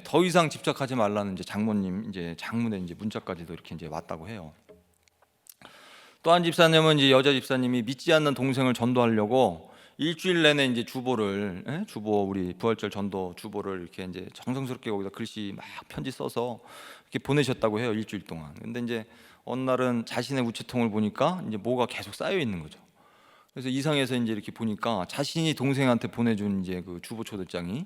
더 이상 집착하지 말라는 이제 장모님, 이제 장문의 이제 문자까지도 이렇게 이제 왔다고 해요. 또 한 집사님은 이제 여자 집사님이 믿지 않는 동생을 전도하려고 일주일 내내 이제 주보 우리 부활절 전도 주보를 이렇게 이제 정성스럽게 거기다 글씨 막 편지 써서 이렇게 보내셨다고 해요, 일주일 동안. 근데 이제 어느 날은 자신의 우체통을 보니까 이제 뭐가 계속 쌓여 있는 거죠. 그래서 이상해서 이제 이렇게 보니까 자신이 동생한테 보내준 이제 그 주보 초대장이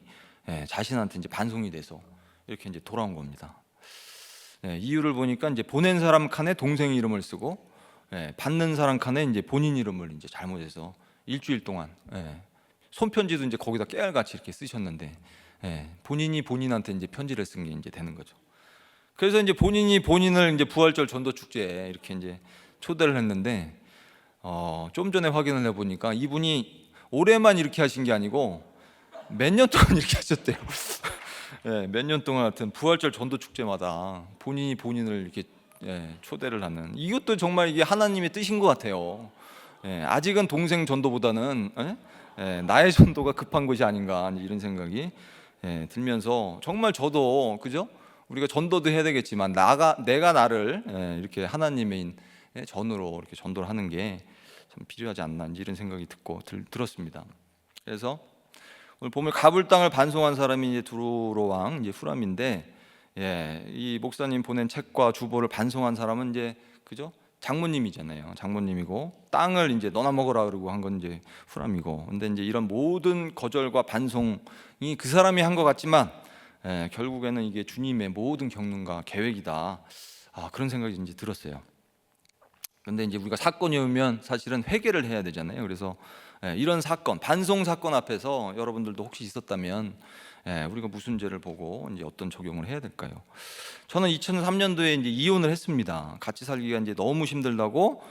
자신한테 이제 반송이 돼서 이렇게 이제 돌아온 겁니다. 이유를 보니까 이제 보낸 사람 칸에 동생 이름을 쓰고 받는 사람 칸에 이제 본인 이름을 이제 잘못해서 일주일 동안 손편지도 이제 거기다 깨알같이 이렇게 쓰셨는데 본인이 본인한테 이제 편지를 쓴 게 이제 되는 거죠. 그래서 이제 본인이 본인을 이제 부활절 전도 축제에 이렇게 이제 초대를 했는데 좀 전에 확인을 해보니까 이분이 올해만 이렇게 하신 게 아니고 몇 년 동안 이렇게 하셨대요. 몇 년 동안 하여튼 부활절 전도 축제마다 본인이 본인을 이렇게 초대를 하는, 이것도 정말 이게 하나님의 뜻인 것 같아요. 아직은 동생 전도보다는 나의 전도가 급한 것이 아닌가 이런 생각이 들면서, 정말 저도 그죠? 우리가 전도도 해야 되겠지만 내가 나를 이렇게 하나님의 전으로 이렇게 전도를 하는 게 참 필요하지 않나 이런 생각이 들었습니다. 그래서 오늘 보면 가불 땅을 반송한 사람이 이제 두로 왕 이제 후람인데, 이 목사님 보낸 책과 주보를 반송한 사람은 이제 그죠? 장모님이잖아요. 장모님이고 땅을 이제 너나 먹어라 그러고 한 건 이제 후람이고. 근데 이제 이런 모든 거절과 반송이 그 사람이 한 것 같지만 결국에는 이게 주님의 모든 경륜과 계획이다. 그런 생각이 이제 들었어요. 그런데 이제 우리가 사건이 오면 사실은 회개를 해야 되잖아요. 그래서 이런 사건, 반송 사건 앞에서 여러분들도 혹시 있었다면 우리가 무슨 죄를 보고 이제 어떤 적용을 해야 될까요? 저는 2003년도에 이제 이혼을 했습니다. 같이 살기가 이제 너무 힘들다고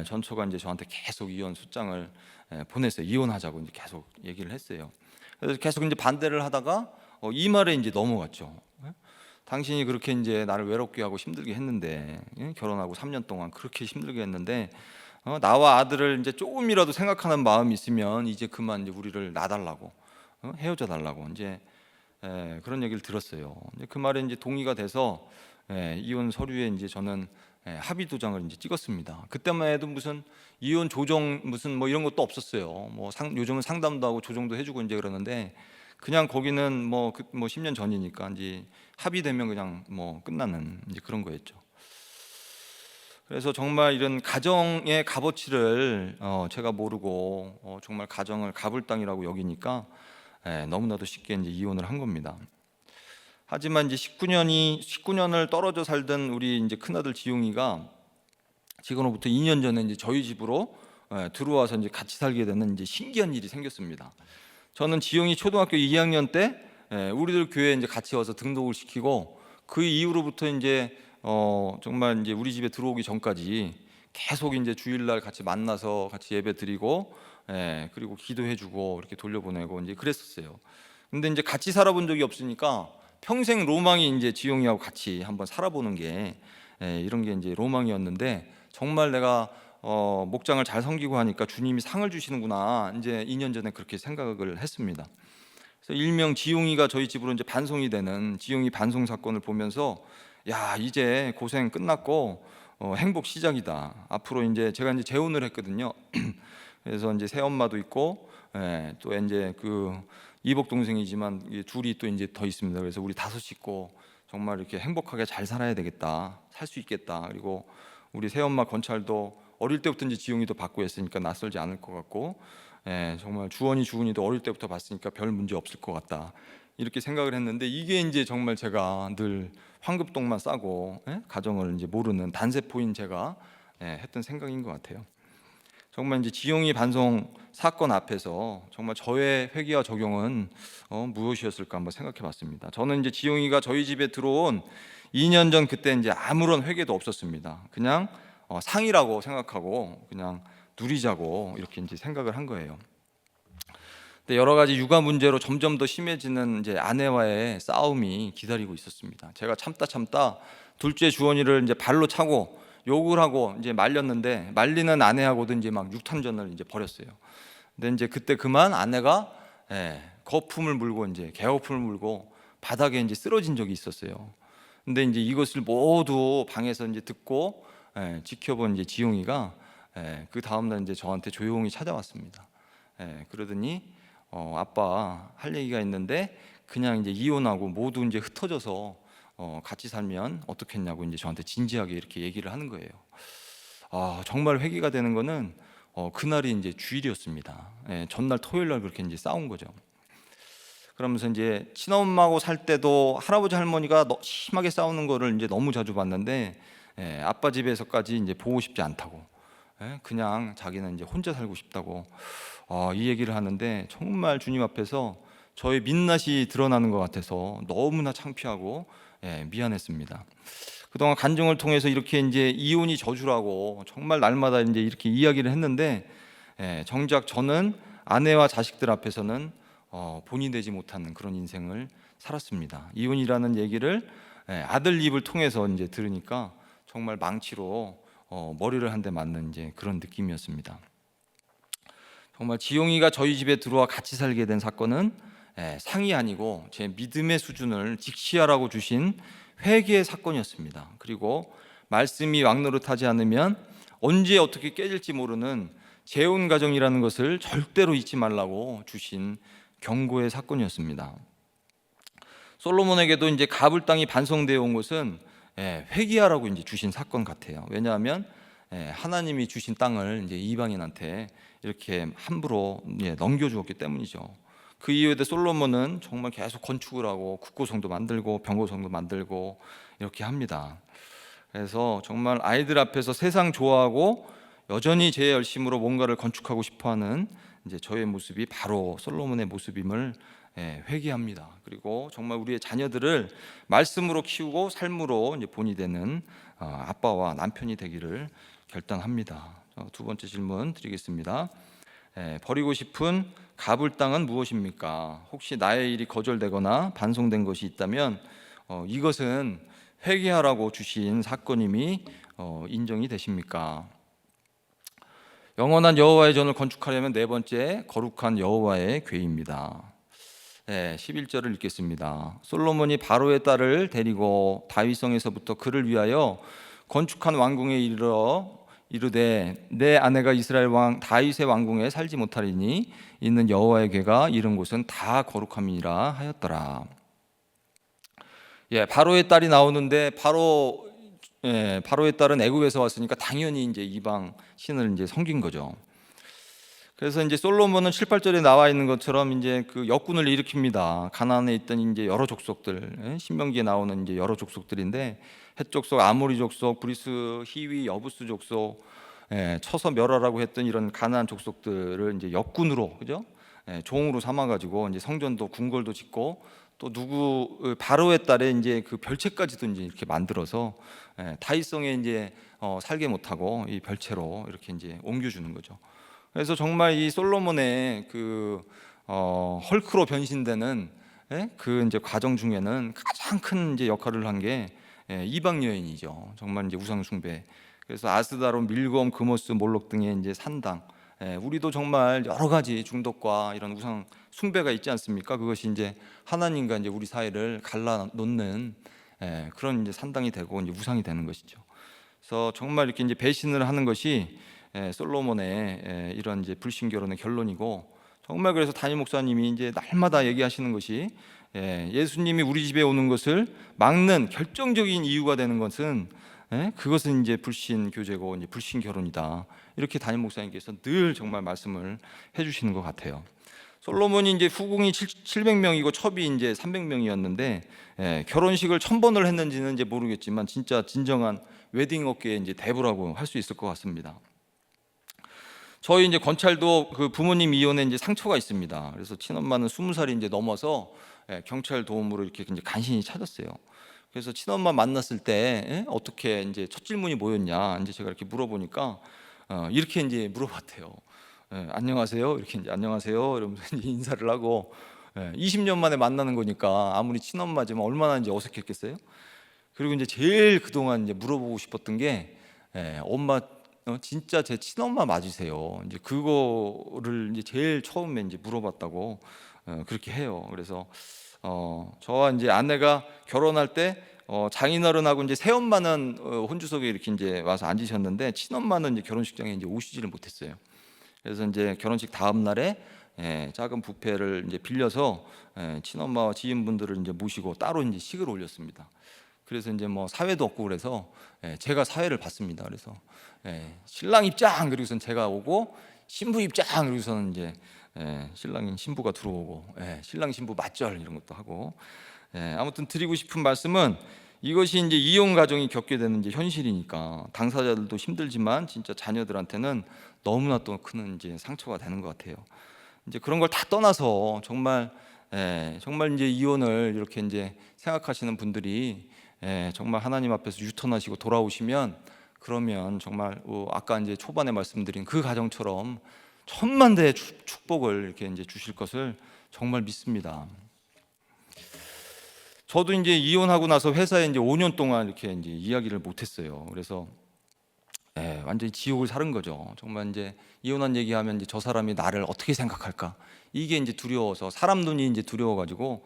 전처가 이제 저한테 계속 이혼 숫장을 보냈어요. 이혼하자고 이제 계속 얘기를 했어요. 그래서 계속 이제 반대를 하다가 이 말에 이제 넘어갔죠. 당신이 그렇게 이제 나를 외롭게 하고 힘들게 했는데, 결혼하고 3년 동안 그렇게 힘들게 했는데 나와 아들을 이제 조금이라도 생각하는 마음이 있으면 이제 그만 이제 우리를 놔달라고, 헤어져 달라고 이제 그런 얘기를 들었어요. 그 말에 이제 동의가 돼서 이혼 서류에 이제 저는 합의 도장을 이제 찍었습니다. 그때만 해도 무슨 이혼 조정 무슨 뭐 이런 것도 없었어요. 요즘은 상담도 하고 조정도 해주고 이제 그러는데, 그냥 거기는 뭐 10년 전이니까 이제 합의되면 그냥 뭐 끝나는 이제 그런 거였죠. 그래서 정말 이런 가정의 값어치를 제가 모르고 정말 가정을 가불당이라고 여기니까 너무나도 쉽게 이제 이혼을 한 겁니다. 하지만 이제 19년을 떨어져 살던 우리 이제 큰아들 지용이가 지금으로부터 2년 전에 이제 저희 집으로 들어와서 이제 같이 살게 되는 이제 신기한 일이 생겼습니다. 저는 지용이 초등학교 2학년 때 우리들 교회에 이제 같이 와서 등록을 시키고, 그 이후로부터 이제 정말 이제 우리 집에 들어오기 전까지 계속 이제 주일날 같이 만나서 같이 예배 드리고 그리고 기도해주고 이렇게 돌려보내고 이제 그랬었어요. 근데 이제 같이 살아본 적이 없으니까 평생 로망이 이제 지용이하고 같이 한번 살아보는 게 이런 게 이제 로망이었는데, 정말 내가 목장을 잘 섬기고 하니까 주님이 상을 주시는구나 이제 2년 전에 그렇게 생각을 했습니다. 그래서 일명 지용이가 저희 집으로 이제 반송이 되는 지용이 반송 사건을 보면서, 야 이제 고생 끝났고 행복 시작이다. 앞으로 이제 제가 이제 재혼을 했거든요. 그래서 이제 새엄마도 있고 또 이제 그 이복 동생이지만 둘이 또 이제 더 있습니다. 그래서 우리 5 식구 정말 이렇게 행복하게 잘 살아야 되겠다, 살 수 있겠다. 그리고 우리 새엄마 권찰도 어릴 때부터 이제 지용이도 받고 했으니까 낯설지 않을 것 같고, 정말 주원이도 어릴 때부터 봤으니까 별 문제 없을 것 같다 이렇게 생각을 했는데, 이게 이제 정말 제가 늘 황급똥만 싸고 가정을 이제 모르는 단세포인 제가 했던 생각인 것 같아요. 정말 이제 지용이 반송 사건 앞에서 정말 저의 회개와 적용은 무엇이었을까 한번 생각해봤습니다. 저는 이제 지용이가 저희 집에 들어온 2년 전 그때 이제 아무런 회개도 없었습니다. 그냥 상이라고 생각하고 그냥 누리자고 이렇게 이제 생각을 한 거예요. 근데 여러 가지 육아 문제로 점점 더 심해지는 이제 아내와의 싸움이 기다리고 있었습니다. 제가 참다 둘째 주원이를 이제 발로 차고 욕을 하고 이제 말렸는데, 말리는 아내하고도 이제 막 육탄전을 이제 벌였어요. 근데 이제 그때 그만 아내가 거품을 물고 이제 개거품을 물고 바닥에 이제 쓰러진 적이 있었어요. 근데 이제 이것을 모두 방에서 이제 듣고 지켜본 이제 지용이가 그 다음 날 이제 저한테 조용히 찾아왔습니다. 그러더니 아빠 할 얘기가 있는데 그냥 이제 이혼하고 모두 이제 흩어져서 같이 살면 어떻겠냐고 이제 저한테 진지하게 이렇게 얘기를 하는 거예요. 정말 회개가 되는 거는 그날이 이제 주일이었습니다. 전날 토요일 날 그렇게 이제 싸운 거죠. 그러면서 이제 친엄마하고 살 때도 할아버지 할머니가 심하게 싸우는 거를 이제 너무 자주 봤는데 아빠 집에서까지 이제 보고 싶지 않다고, 그냥 자기는 이제 혼자 살고 싶다고 이 얘기를 하는데 정말 주님 앞에서 저의 민낯이 드러나는 것 같아서 너무나 창피하고 미안했습니다. 그동안 간증을 통해서 이렇게 이제 이혼이 저주라고 정말 날마다 이제 이렇게 이야기를 했는데 정작 저는 아내와 자식들 앞에서는 본이 되지 못하는 그런 인생을 살았습니다. 이혼이라는 얘기를 아들 입을 통해서 이제 들으니까 정말 망치로 머리를 한 대 맞는 이제 그런 느낌이었습니다. 정말 지용이가 저희 집에 들어와 같이 살게 된 사건은 상이 아니고 제 믿음의 수준을 직시하라고 주신 회개의 사건이었습니다. 그리고 말씀이 왕노릇하지 않으면 언제 어떻게 깨질지 모르는 재혼 가정이라는 것을 절대로 잊지 말라고 주신 경고의 사건이었습니다. 솔로몬에게도 이제 가불 땅이 반성되어 온 것은 회개하라고 이제 주신 사건 같아요. 왜냐하면 하나님이 주신 땅을 이제 이방인한테 이렇게 함부로 넘겨주었기 때문이죠. 그 이후에 솔로몬은 정말 계속 건축을 하고 국고성도 만들고 병고성도 만들고 이렇게 합니다. 그래서 정말 아이들 앞에서 세상 좋아하고 여전히 제 열심으로 뭔가를 건축하고 싶어하는 이제 저의 모습이 바로 솔로몬의 모습임을 회개합니다. 그리고 정말 우리의 자녀들을 말씀으로 키우고 삶으로 이제 본이 되는 아빠와 남편이 되기를 결단합니다. 두 번째 질문 드리겠습니다. 버리고 싶은 가불 땅은 무엇입니까? 혹시 나의 일이 거절되거나 반송된 것이 있다면 이것은 회개하라고 주신 사건임이 인정이 되십니까? 영원한 여호와의 전을 건축하려면 네 번째 거룩한 여호와의 궤입니다. 11절을 읽겠습니다. 솔로몬이 바로의 딸을 데리고 다윗성에서부터 그를 위하여 건축한 왕궁에 이르러 이르되 내 아내가 이스라엘 왕 다윗의 왕궁에 살지 못하리니 이는 여호와의 궤가 이른 곳은 다 거룩함이라 하였더라. 바로의 딸이 나오는데 바로의 딸은 애굽에서 왔으니까 당연히 이제 이방 신을 이제 섬긴 거죠. 그래서 이제 솔로몬은 7, 8절에 나와 있는 것처럼 이제 그 역군을 일으킵니다. 가나안에 있던 이제 여러 족속들, 신명기에 나오는 이제 여러 족속들인데 헷 족속, 아모리 족속, 브리스, 히위, 여부스 족속, 쳐서 멸하라고 했던 이런 가나안 족속들을 이제 역군으로, 그죠? 종으로 삼아가지고 이제 성전도 궁궐도 짓고 또 누구 바로의 딸에 이제 그 별채까지도 이제 이렇게 만들어서 다윗성에 이제 살게 못하고 이 별채로 이렇게 이제 옮겨주는 거죠. 그래서 정말 이 솔로몬의 그 헐크로 변신되는 그 이제 과정 중에는 가장 큰 이제 역할을 한 게 이방 여인이죠. 정말 이제 우상 숭배. 그래서 아스다론, 밀검, 금오스, 몰록 등의 이제 산당. 우리도 정말 여러 가지 중독과 이런 우상 숭배가 있지 않습니까? 그것이 이제 하나님과 이제 우리 사이를 갈라 놓는 그런 이제 산당이 되고 이제 우상이 되는 것이죠. 그래서 정말 이렇게 이제 배신을 하는 것이 솔로몬의 이런 이제 불신 결혼의 결론이고, 정말 그래서 담임 목사님이 이제 날마다 얘기하시는 것이 예수님이 우리 집에 오는 것을 막는 결정적인 이유가 되는 것은 그것은 이제 불신 교제고 이제 불신 결혼이다. 이렇게 담임 목사님께서 늘 정말 말씀을 해주시는 것 같아요. 솔로몬이 이제 후궁이 700명이고 첩이 이제 300명이었는데 결혼식을 1000번을 했는지는 이제 모르겠지만 진짜 진정한 웨딩 업계의 이제 대부라고 할 수 있을 것 같습니다. 저희 이제 건찰도 그 부모님 이혼에 이제 상처가 있습니다. 그래서 친엄마는 20살이 이제 넘어서 경찰 도움으로 이렇게 이제 간신히 찾았어요. 그래서 친엄마 만났을 때 어떻게 이제 첫 질문이 뭐였냐 이제 제가 이렇게 물어보니까 이렇게 이제 물어봤대요. 안녕하세요. 이렇게 이제 안녕하세요. 이러면서 이제 인사를 하고 20년 만에 만나는 거니까 아무리 친엄마지만 얼마나 이제 어색했겠어요. 그리고 이제 제일 그동안 이제 물어보고 싶었던 게 엄마 진짜 제 친엄마 맞으세요? 이제 그거를 이제 제일 처음에 이제 물어봤다고 그렇게 해요. 그래서 저와 이제 아내가 결혼할 때 장인어른하고 이제 새엄마는 혼주석에 이렇게 이제 와서 앉으셨는데 친엄마는 이제 결혼식장에 이제 오시지를 못했어요. 그래서 이제 결혼식 다음 날에 작은 뷔페를 이제 빌려서 친엄마와 지인분들을 이제 모시고 따로 이제 식을 올렸습니다. 그래서 이제 뭐 사회도 없고 그래서 제가 사회를 받습니다. 그래서 신랑 입장 그리고선 제가 오고 신부 입장 그리고서는 이제 신랑인 신부가 들어오고 신랑 신부 맞절 이런 것도 하고 아무튼 드리고 싶은 말씀은 이것이 이제 이혼 가정이 겪게 되는 이제 현실이니까 당사자들도 힘들지만 진짜 자녀들한테는 너무나 또 큰 이제 상처가 되는 것 같아요. 이제 그런 걸 다 떠나서 정말 정말 이제 이혼을 이렇게 이제 생각하시는 분들이 정말 하나님 앞에서 유턴하시고 돌아오시면 그러면 정말 아까 이제 초반에 말씀드린 그 가정처럼 천만대의 축복을 이렇게 이제 주실 것을 정말 믿습니다. 저도 이제 이혼하고 나서 회사에 이제 5년 동안 이렇게 이제 이야기를 못했어요. 그래서 완전히 지옥을 살은 거죠. 정말 이제 이혼한 얘기하면 이제 저 사람이 나를 어떻게 생각할까 이게 이제 두려워서 사람 눈이 이제 두려워가지고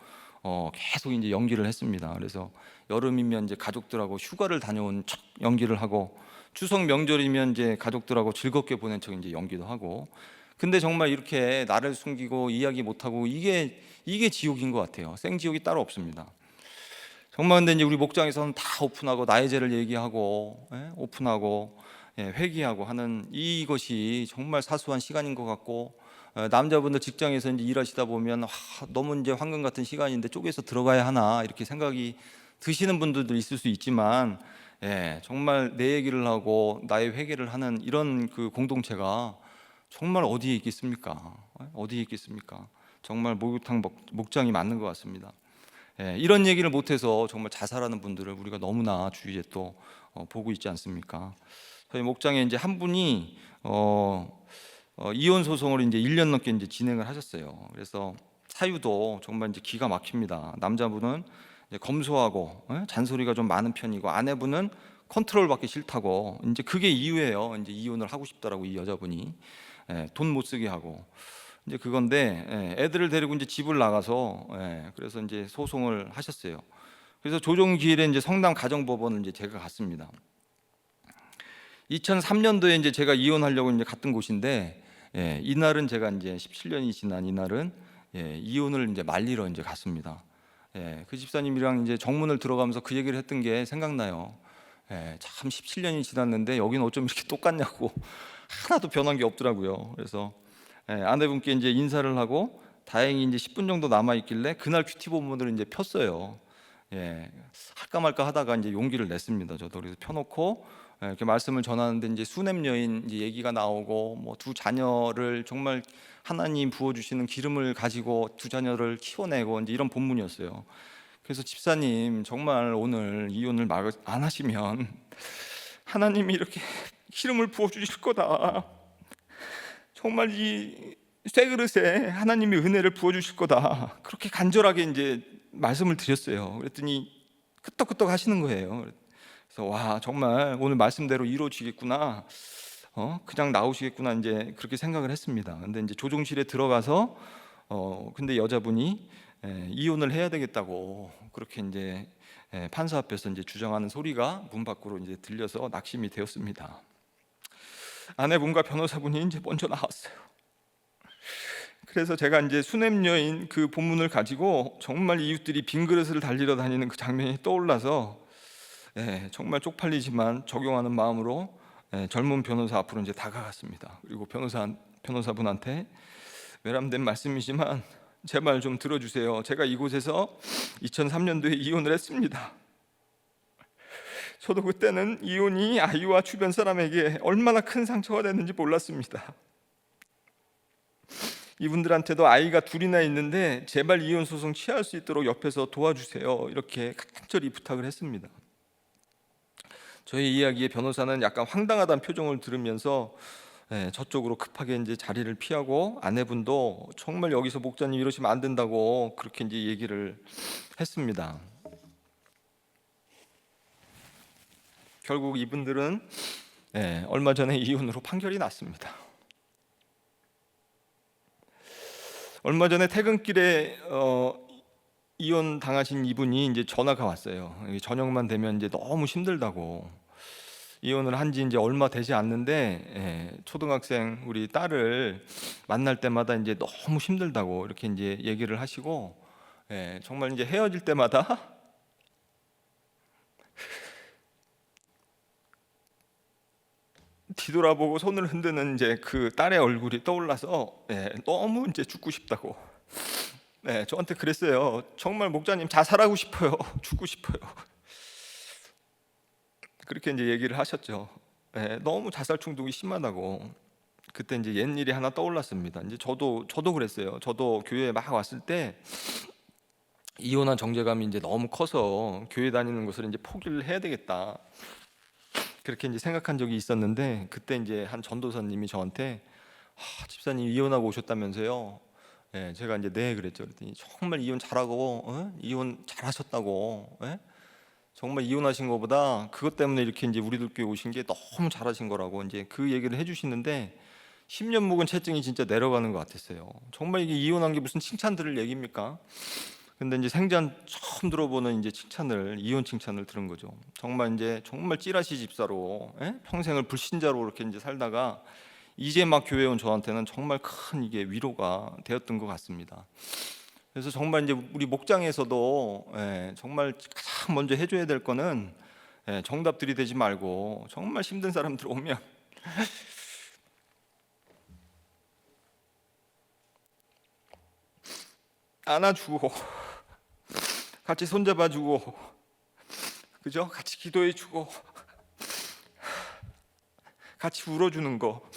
계속 이제 연기를 했습니다. 그래서 여름이면 이제 가족들하고 휴가를 다녀온 척 연기를 하고 추석 명절이면 이제 가족들하고 즐겁게 보낸 척 이제 연기도 하고. 근데 정말 이렇게 나를 숨기고 이야기 못하고 이게 지옥인 것 같아요. 생지옥이 따로 없습니다. 정말 근데 이제 우리 목장에서는 다 오픈하고 나의 죄를 얘기하고 오픈하고 회개하고 하는 이것이 정말 사소한 시간인 것 같고 남자분들 직장에서 이제 일하시다 보면 너무 이제 황금 같은 시간인데 쪼개서 들어가야 하나 이렇게 생각이 드시는 분들도 있을 수 있지만 정말 내 얘기를 하고 나의 회개를 하는 이런 그 공동체가 정말 어디에 있겠습니까? 어디에 있겠습니까? 정말 목욕탕 목장이 맞는 것 같습니다. 이런 얘기를 못해서 정말 자살하는 분들을 우리가 너무나 주위에 또 보고 있지 않습니까? 저희 목장에 이제 한 분이 이혼 소송을 이제 1년 넘게 이제 진행을 하셨어요. 그래서 사유도 정말 이제 기가 막힙니다. 남자분은 이제 검소하고 잔소리가 좀 많은 편이고 아내분은 컨트롤 받기 싫다고 이제 그게 이유예요. 이제 이혼을 하고 싶다라고 이 여자분이 돈 못 쓰게 하고 이제 그건데 애들을 데리고 이제 집을 나가서 그래서 이제 소송을 하셨어요. 그래서 조정 기일에 이제 성남 가정법원을 이제 제가 갔습니다. 2003년도에 이제 제가 이혼하려고 이제 갔던 곳인데 이날은 제가 이제 17년이 지난 이날은 이혼을 이제 말리러 이제 갔습니다. 그 집사님이랑 이제 정문을 들어가면서 그 얘기를 했던 게 생각나요. 참 17년이 지났는데 여기는 어쩜 이렇게 똑같냐고 하나도 변한 게 없더라고요. 그래서 아내분께 이제 인사를 하고 다행히 이제 10분 정도 남아 있길래 그날 큐티 본문을 이제 폈어요. 할까 말까 하다가 이제 용기를 냈습니다. 저도 그래서 펴놓고 이렇게 말씀을 전하는데 이제 수냄 여인 이제 얘기가 나오고 뭐 두 자녀를 정말 하나님 부어주시는 기름을 가지고 두 자녀를 키워내고 이제 이런 본문이었어요. 그래서 집사님 정말 오늘 이혼을 안 하시면 하나님이 이렇게 기름을 부어주실 거다. 정말 이 쇠 그릇에 하나님의 은혜를 부어주실 거다. 그렇게 간절하게 이제 말씀을 드렸어요. 그랬더니 끄떡끄떡 하시는 거예요. 그래서 와 정말 오늘 말씀대로 이루어지겠구나. 그냥 나오시겠구나 이제 그렇게 생각을 했습니다. 근데 이제 조종실에 들어가서 근데 여자분이 이혼을 해야 되겠다고 그렇게 이제 판사 앞에서 이제 주장하는 소리가 문 밖으로 이제 들려서 낙심이 되었습니다. 아내분과 변호사분이 이제 먼저 나왔어요. 그래서 제가 이제 수냄 여인 그 본문을 가지고 정말 이웃들이 빈 그릇을 달리러 다니는 그 장면이 떠올라서 정말 쪽팔리지만 적용하는 마음으로 젊은 변호사 앞으로 이제 다가갔습니다. 그리고 변호사분한테 외람된 말씀이지만 제발 좀 들어주세요. 제가 이곳에서 2003년도에 이혼을 했습니다. 저도 그때는 이혼이 아이와 주변 사람에게 얼마나 큰 상처가 됐는지 몰랐습니다. 이분들한테도 아이가 둘이나 있는데 제발 이혼 소송 취할 수 있도록 옆에서 도와주세요. 이렇게 간절히 부탁을 했습니다. 저희 이야기에 변호사는 약간 황당하다는 표정을 들으면서 저쪽으로 급하게 이제 자리를 피하고 아내분도 정말 여기서 목사님 이러시면 안 된다고 그렇게 이제 얘기를 했습니다. 결국 이분들은 얼마 전에 이혼으로 판결이 났습니다. 얼마 전에 퇴근길에 이혼 당하신 이분이 이제 전화가 왔어요. 저녁만 되면 이제 너무 힘들다고. 이혼을 한 지 이제 얼마 되지 않는데 초등학생 우리 딸을 만날 때마다 이제 너무 힘들다고 이렇게 이제 얘기를 하시고 정말 이제 헤어질 때마다 뒤돌아보고 손을 흔드는 이제 그 딸의 얼굴이 떠올라서 너무 이제 죽고 싶다고 저한테 그랬어요. 정말 목자님 자살하고 싶어요. 죽고 싶어요. 그렇게 이제 얘기를 하셨죠. 너무 자살 충동이 심하다고. 그때 이제 옛 일이 하나 떠올랐습니다. 이제 저도 그랬어요. 저도 교회에 막 왔을 때 이혼한 정제감이 이제 너무 커서 교회 다니는 것을 이제 포기를 해야 되겠다. 그렇게 이제 생각한 적이 있었는데 그때 이제 한 전도사님이 저한테 집사님 이혼하고 오셨다면서요. 제가 이제 네 그랬죠. 그랬더니 정말 이혼 잘하고 이혼 잘하셨다고. 정말 이혼하신 것보다 그것 때문에 이렇게 이제 우리들 교회 오신 게 너무 잘하신 거라고 이제 그 얘기를 해주시는데 10년 묵은 채증이 진짜 내려가는 것 같았어요. 정말 이게 이혼한 게 무슨 칭찬 들을 얘기입니까? 근데 이제 생전 처음 들어보는 이제 이혼 칭찬을 들은 거죠. 정말 이제 정말 찌라시 집사로 평생을 불신자로 이렇게 이제 살다가 이제 막 교회 온 저한테는 정말 큰 이게 위로가 되었던 것 같습니다. 그래서 정말 이제 우리 목장에서도 정말 가장 먼저 해줘야 될 거는 정답 들이대지 말고 정말 힘든 사람들 오면 안아주고 같이 손잡아주고 그죠? 같이 기도해주고 같이 울어주는 거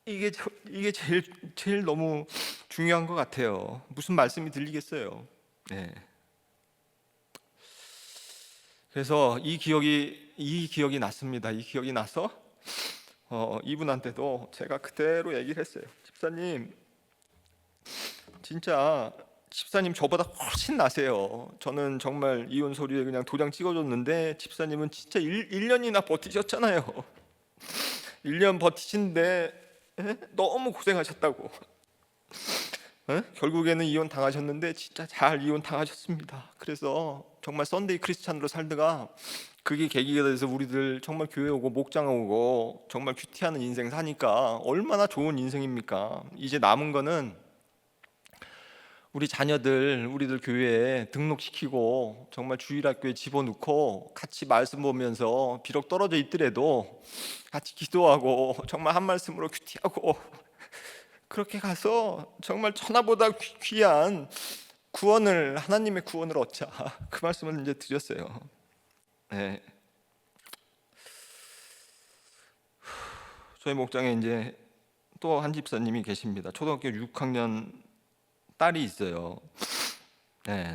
이게 제일 너무 중요한 것 같아요. 무슨 말씀이 들리겠어요? 그래서 이 기억이 났습니다. 이 기억이 나서 이분한테도 제가 그대로 얘기를 했어요. 집사님, 진짜 집사님 저보다 훨씬 나세요. 저는 정말 이혼 서류에 그냥 도장 찍어줬는데 집사님은 진짜 1년이나 버티셨잖아요. 1년 버티신데 너무 고생하셨다고. 결국에는 이혼 당하셨는데 진짜 잘 이혼 당하셨습니다. 그래서 정말 썬데이 크리스찬으로 살다가 그게 계기가 돼서 우리들 정말 교회 오고 목장 오고 정말 큐티하는 인생 사니까 얼마나 좋은 인생입니까? 이제 남은 거는 우리 자녀들 우리들 교회에 등록시키고 정말 주일학교에 집어넣고 같이 말씀 보면서 비록 떨어져 있더라도 같이 기도하고 정말 한 말씀으로 큐티하고 그렇게 가서 정말 천하보다 귀한 구원을 하나님의 구원을 얻자 그 말씀을 이제 드렸어요. 저희 목장에 이제 또 한 집사님이 계십니다. 초등학교 6학년 딸이 있어요.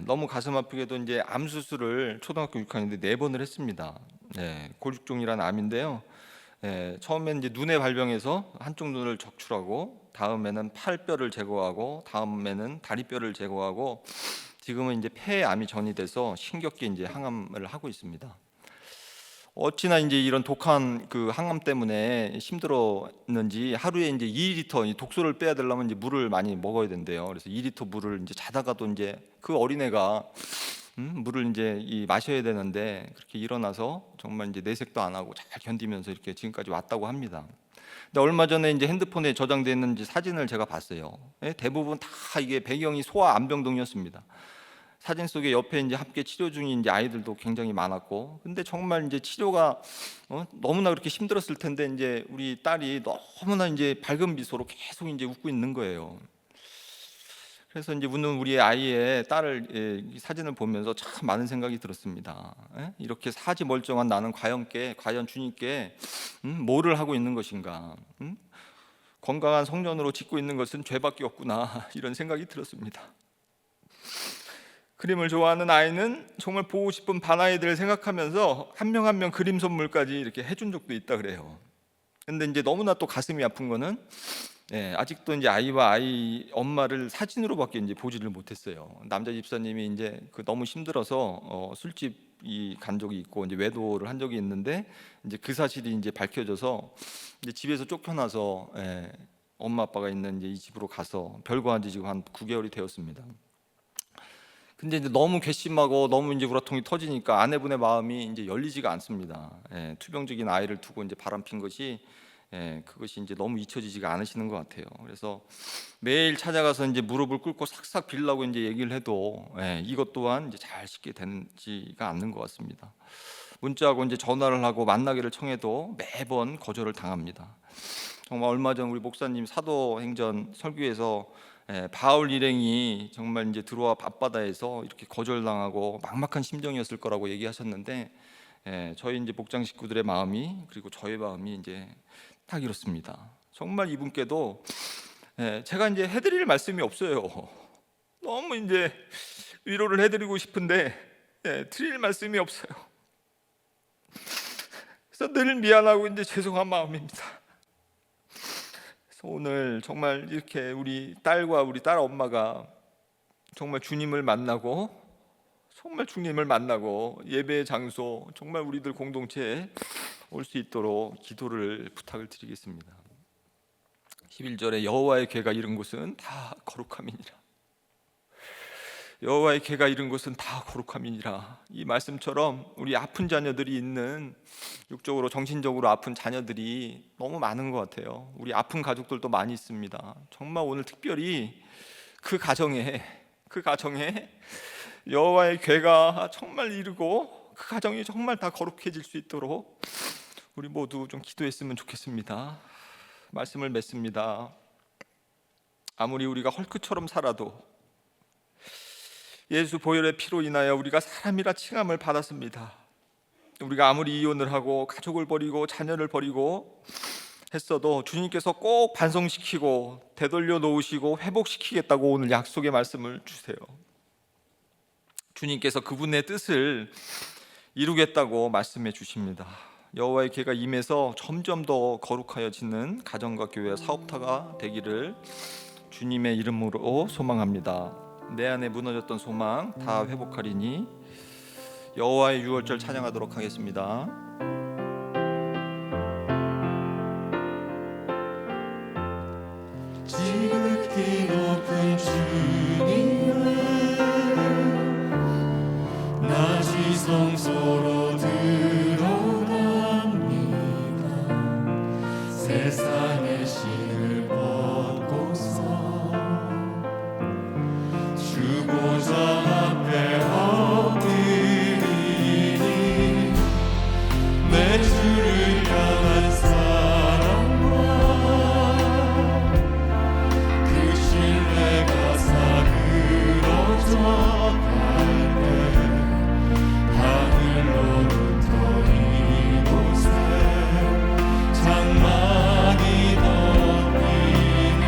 너무 가슴 아프게도 이제 암 수술을 초등학교 6학년인데 4번을 했습니다. 골육종이라는 암인데요. 처음엔 이제 눈에 발병해서 한쪽 눈을 적출하고 다음에는 팔뼈를 제거하고 다음에는 다리뼈를 제거하고 지금은 이제 폐에 암이 전이돼서 신격계 이제 항암을 하고 있습니다. 어찌나 이제 이런 독한 그 항암 때문에 힘들었는지 하루에 이제 2리터 독소를 빼야 되려면 이제 물을 많이 먹어야 된대요. 그래서 2리터 물을 이제 자다가도 이제 그 어린애가 물을 이제 마셔야 되는데 그렇게 일어나서 정말 이제 내색도 안 하고 잘 견디면서 이렇게 지금까지 왔다고 합니다. 근데 얼마 전에 이제 핸드폰에 저장되어 있는 사진을 제가 봤어요. 대부분 다 이게 배경이 소아 암병동이었습니다. 사진 속에 옆에 이제 함께 치료 중인 이제 아이들도 굉장히 많았고, 근데 정말 이제 치료가 너무나 그렇게 힘들었을 텐데 이제 우리 딸이 너무나 이제 밝은 미소로 계속 이제 웃고 있는 거예요. 그래서 이제 웃는 우리 아이의 딸을 사진을 보면서 참 많은 생각이 들었습니다. 이렇게 사지 멀쩡한 나는 과연 주님께 뭐를 하고 있는 것인가? 건강한 성년으로 짓고 있는 것은 죄밖에 없구나 이런 생각이 들었습니다. 그림을 좋아하는 아이는 정말 보고 싶은 반아이들을 생각하면서 한 명 한 명 그림 선물까지 이렇게 해준 적도 있다 그래요. 근데 이제 너무나 또 가슴이 아픈 거는 아직도 이제 아이와 아이 엄마를 사진으로밖에 이제 보지를 못했어요. 남자 집사님이 이제 너무 힘들어서 술집이 간 적이 있고 이제 외도를 한 적이 있는데 이제 그 사실이 이제 밝혀져서 이제 집에서 쫓겨나서 엄마 아빠가 있는 이제 이 집으로 가서 별거한 지 지금 한 9개월이 되었습니다. 근데 이제 너무 괘씸하고 너무 이제 우라통이 터지니까 아내분의 마음이 이제 열리지가 않습니다. 예, 투병적인 아이를 두고 이제 바람핀 것이, 그것이 이제 너무 잊혀지지가 않으시는 것 같아요. 그래서 매일 찾아가서 이제 무릎을 꿇고 싹싹 빌라고 이제 얘기를 해도, 이것 또한 이제 잘 쉽게 되지가 않는 것 같습니다. 문자하고 이제 전화를 하고 만나기를 청해도 매번 거절을 당합니다. 정말 얼마 전 우리 목사님 사도행전 설교에서, 바울 일행이 정말 이제 들어와 밤바다에서 이렇게 거절당하고 막막한 심정이었을 거라고 얘기하셨는데, 저희 이제 목장 식구들의 마음이, 그리고 저의 마음이 이제 딱 이렇습니다. 정말 이분께도 제가 이제 해드릴 말씀이 없어요. 너무 이제 위로를 해드리고 싶은데 드릴 말씀이 없어요. 그래서 늘 미안하고 이제 죄송한 마음입니다. 그래서 오늘 정말 이렇게 우리 딸과 우리 딸 엄마가 정말 주님을 만나고, 정말 주님을 만나고 예배의 장소, 정말 우리들 공동체에 올 수 있도록 기도를 부탁을 드리겠습니다. 11절에 여호와의 궤가 이른 곳은 다 거룩함이니라. 여호와의 궤가 이른 곳은 다 거룩함이니라. 이 말씀처럼 우리 아픈 자녀들이 있는, 육적으로 정신적으로 아픈 자녀들이 너무 많은 것 같아요. 우리 아픈 가족들도 많이 있습니다. 정말 오늘 특별히 그 가정에 여호와의 궤가 정말 이르고 그 가정이 정말 다 거룩해질 수 있도록 우리 모두 좀 기도했으면 좋겠습니다. 말씀을 맺습니다. 아무리 우리가 헐크처럼 살아도 예수 보혈의 피로 인하여 우리가 사람이라 칭함을 받았습니다. 우리가 아무리 이혼을 하고 가족을 버리고 자녀를 버리고 했어도 주님께서 꼭 반성시키고 되돌려 놓으시고 회복시키겠다고 오늘 약속의 말씀을 주세요. 주님께서 그분의 뜻을 이루겠다고 말씀해 주십니다. 여호와의 궤가 임해서 점점 더 거룩하여지는 가정과 교회, 사업타가 되기를 주님의 이름으로 소망합니다. 내 안에 무너졌던 소망 다 회복하리니. 여호와의 유월절 찬양하도록 하겠습니다. 지극히 높은 주님을 낮이 성소로 들어갑니다. 세상의 신을 벗고서 주보좌 앞에 엎드리니 내 주를 향한 사랑과 그 신뢰가 사그러져 갈 때 하늘로부터 이곳에 장막이 덮이네.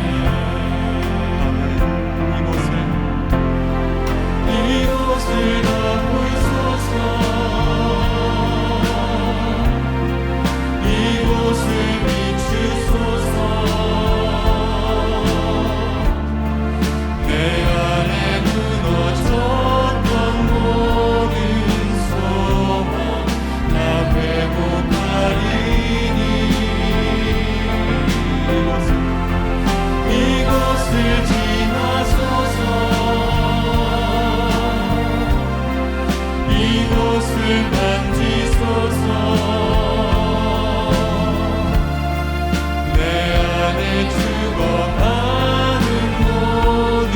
이곳을 덮으소서. 이곳을 비추소서. 내 안에 무너졌던 모든 소망 다 회복하리니. 이곳을 지나소서. 이곳을 만지소서. 내 안에 죽어가는 모든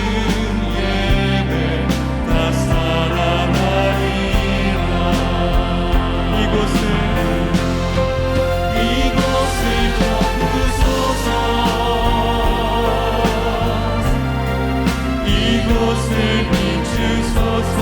예배 다 살아나리라. 이곳을 덮으소서. 이곳을 비추소서.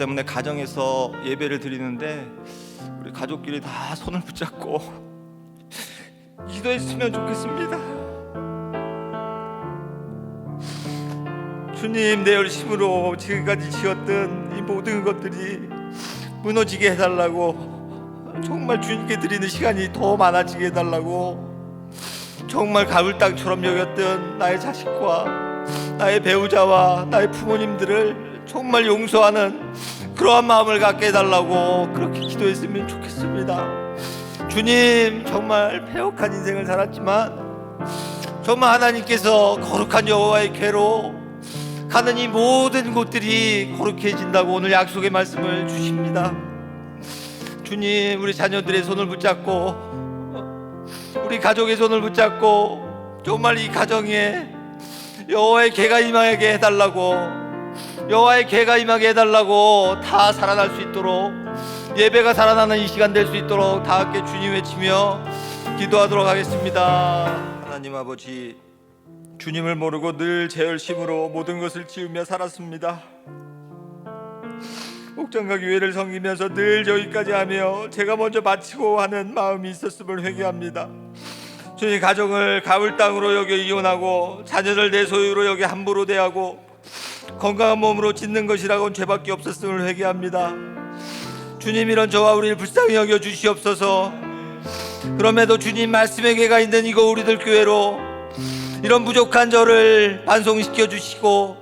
때문에 가정에서 예배를 드리는데 우리 가족끼리 다 손을 붙잡고 기도했으면 좋겠습니다. 주님, 내 열심으로 지금까지 지었던 이 모든 것들이 무너지게 해달라고, 정말 주님께 드리는 시간이 더 많아지게 해달라고, 정말 가을 땅처럼 여겼던 나의 자식과 나의 배우자와 나의 부모님들을 정말 용서하는 그러한 마음을 갖게 해달라고 그렇게 기도했으면 좋겠습니다. 주님, 정말 패역한 인생을 살았지만 정말 하나님께서 거룩한 여호와의 궤로 가는 이 모든 곳들이 거룩해진다고 오늘 약속의 말씀을 주십니다. 주님, 우리 자녀들의 손을 붙잡고 우리 가족의 손을 붙잡고 정말 이 가정에 여호와의 궤가 임하게 해달라고, 여호와의 궤가 임하게 해달라고, 다 살아날 수 있도록, 예배가 살아나는 이 시간 될 수 있도록 다 함께 주님 외치며 기도하도록 하겠습니다. 하나님 아버지, 주님을 모르고 늘 제 열심으로 모든 것을 지으며 살았습니다. 옥장과 교회를 섬기면서 늘 저기까지 하며 제가 먼저 마치고 하는 마음이 있었음을 회개합니다. 주님, 가정을 가을 땅으로 여겨 이혼하고 자녀를 내 소유로 여겨 함부로 대하고 건강한 몸으로 짓는 것이라고는 죄밖에 없었음을 회개합니다. 주님, 이런 저와 우리를 불쌍히 여겨 주시옵소서. 그럼에도 주님 말씀의 궤가 있는 이거 우리들 교회로 이런 부족한 저를 반송시켜 주시고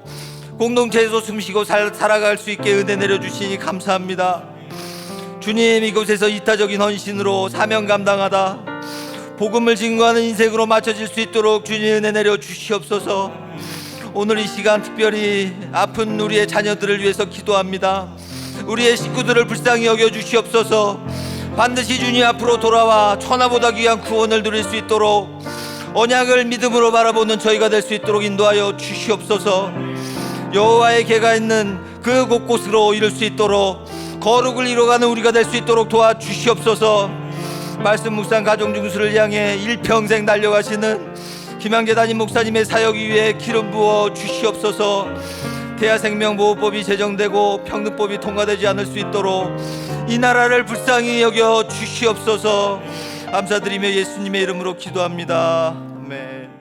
공동체에서 숨쉬고 살아갈 수 있게 은혜 내려주시니 감사합니다. 주님, 이곳에서 이타적인 헌신으로 사명 감당하다 복음을 증거하는 인생으로 맞춰질 수 있도록 주님 은혜 내려 주시옵소서. 오늘 이 시간 특별히 아픈 우리의 자녀들을 위해서 기도합니다. 우리의 식구들을 불쌍히 여겨 주시옵소서. 반드시 주님 앞으로 돌아와 천하보다 귀한 구원을 누릴 수 있도록 언약을 믿음으로 바라보는 저희가 될 수 있도록 인도하여 주시옵소서. 여호와의 궤가 있는 그 곳곳으로 이룰 수 있도록 거룩을 이뤄가는 우리가 될 수 있도록 도와주시옵소서. 말씀 묵상 가정 중수를 향해 일평생 달려가시는 김한계 담임 목사님의 사역 위에 기름 부어 주시옵소서. 대하생명보호법이 제정되고 평등법이 통과되지 않을 수 있도록 이 나라를 불쌍히 여겨 주시옵소서. 감사드리며 예수님의 이름으로 기도합니다. 아멘.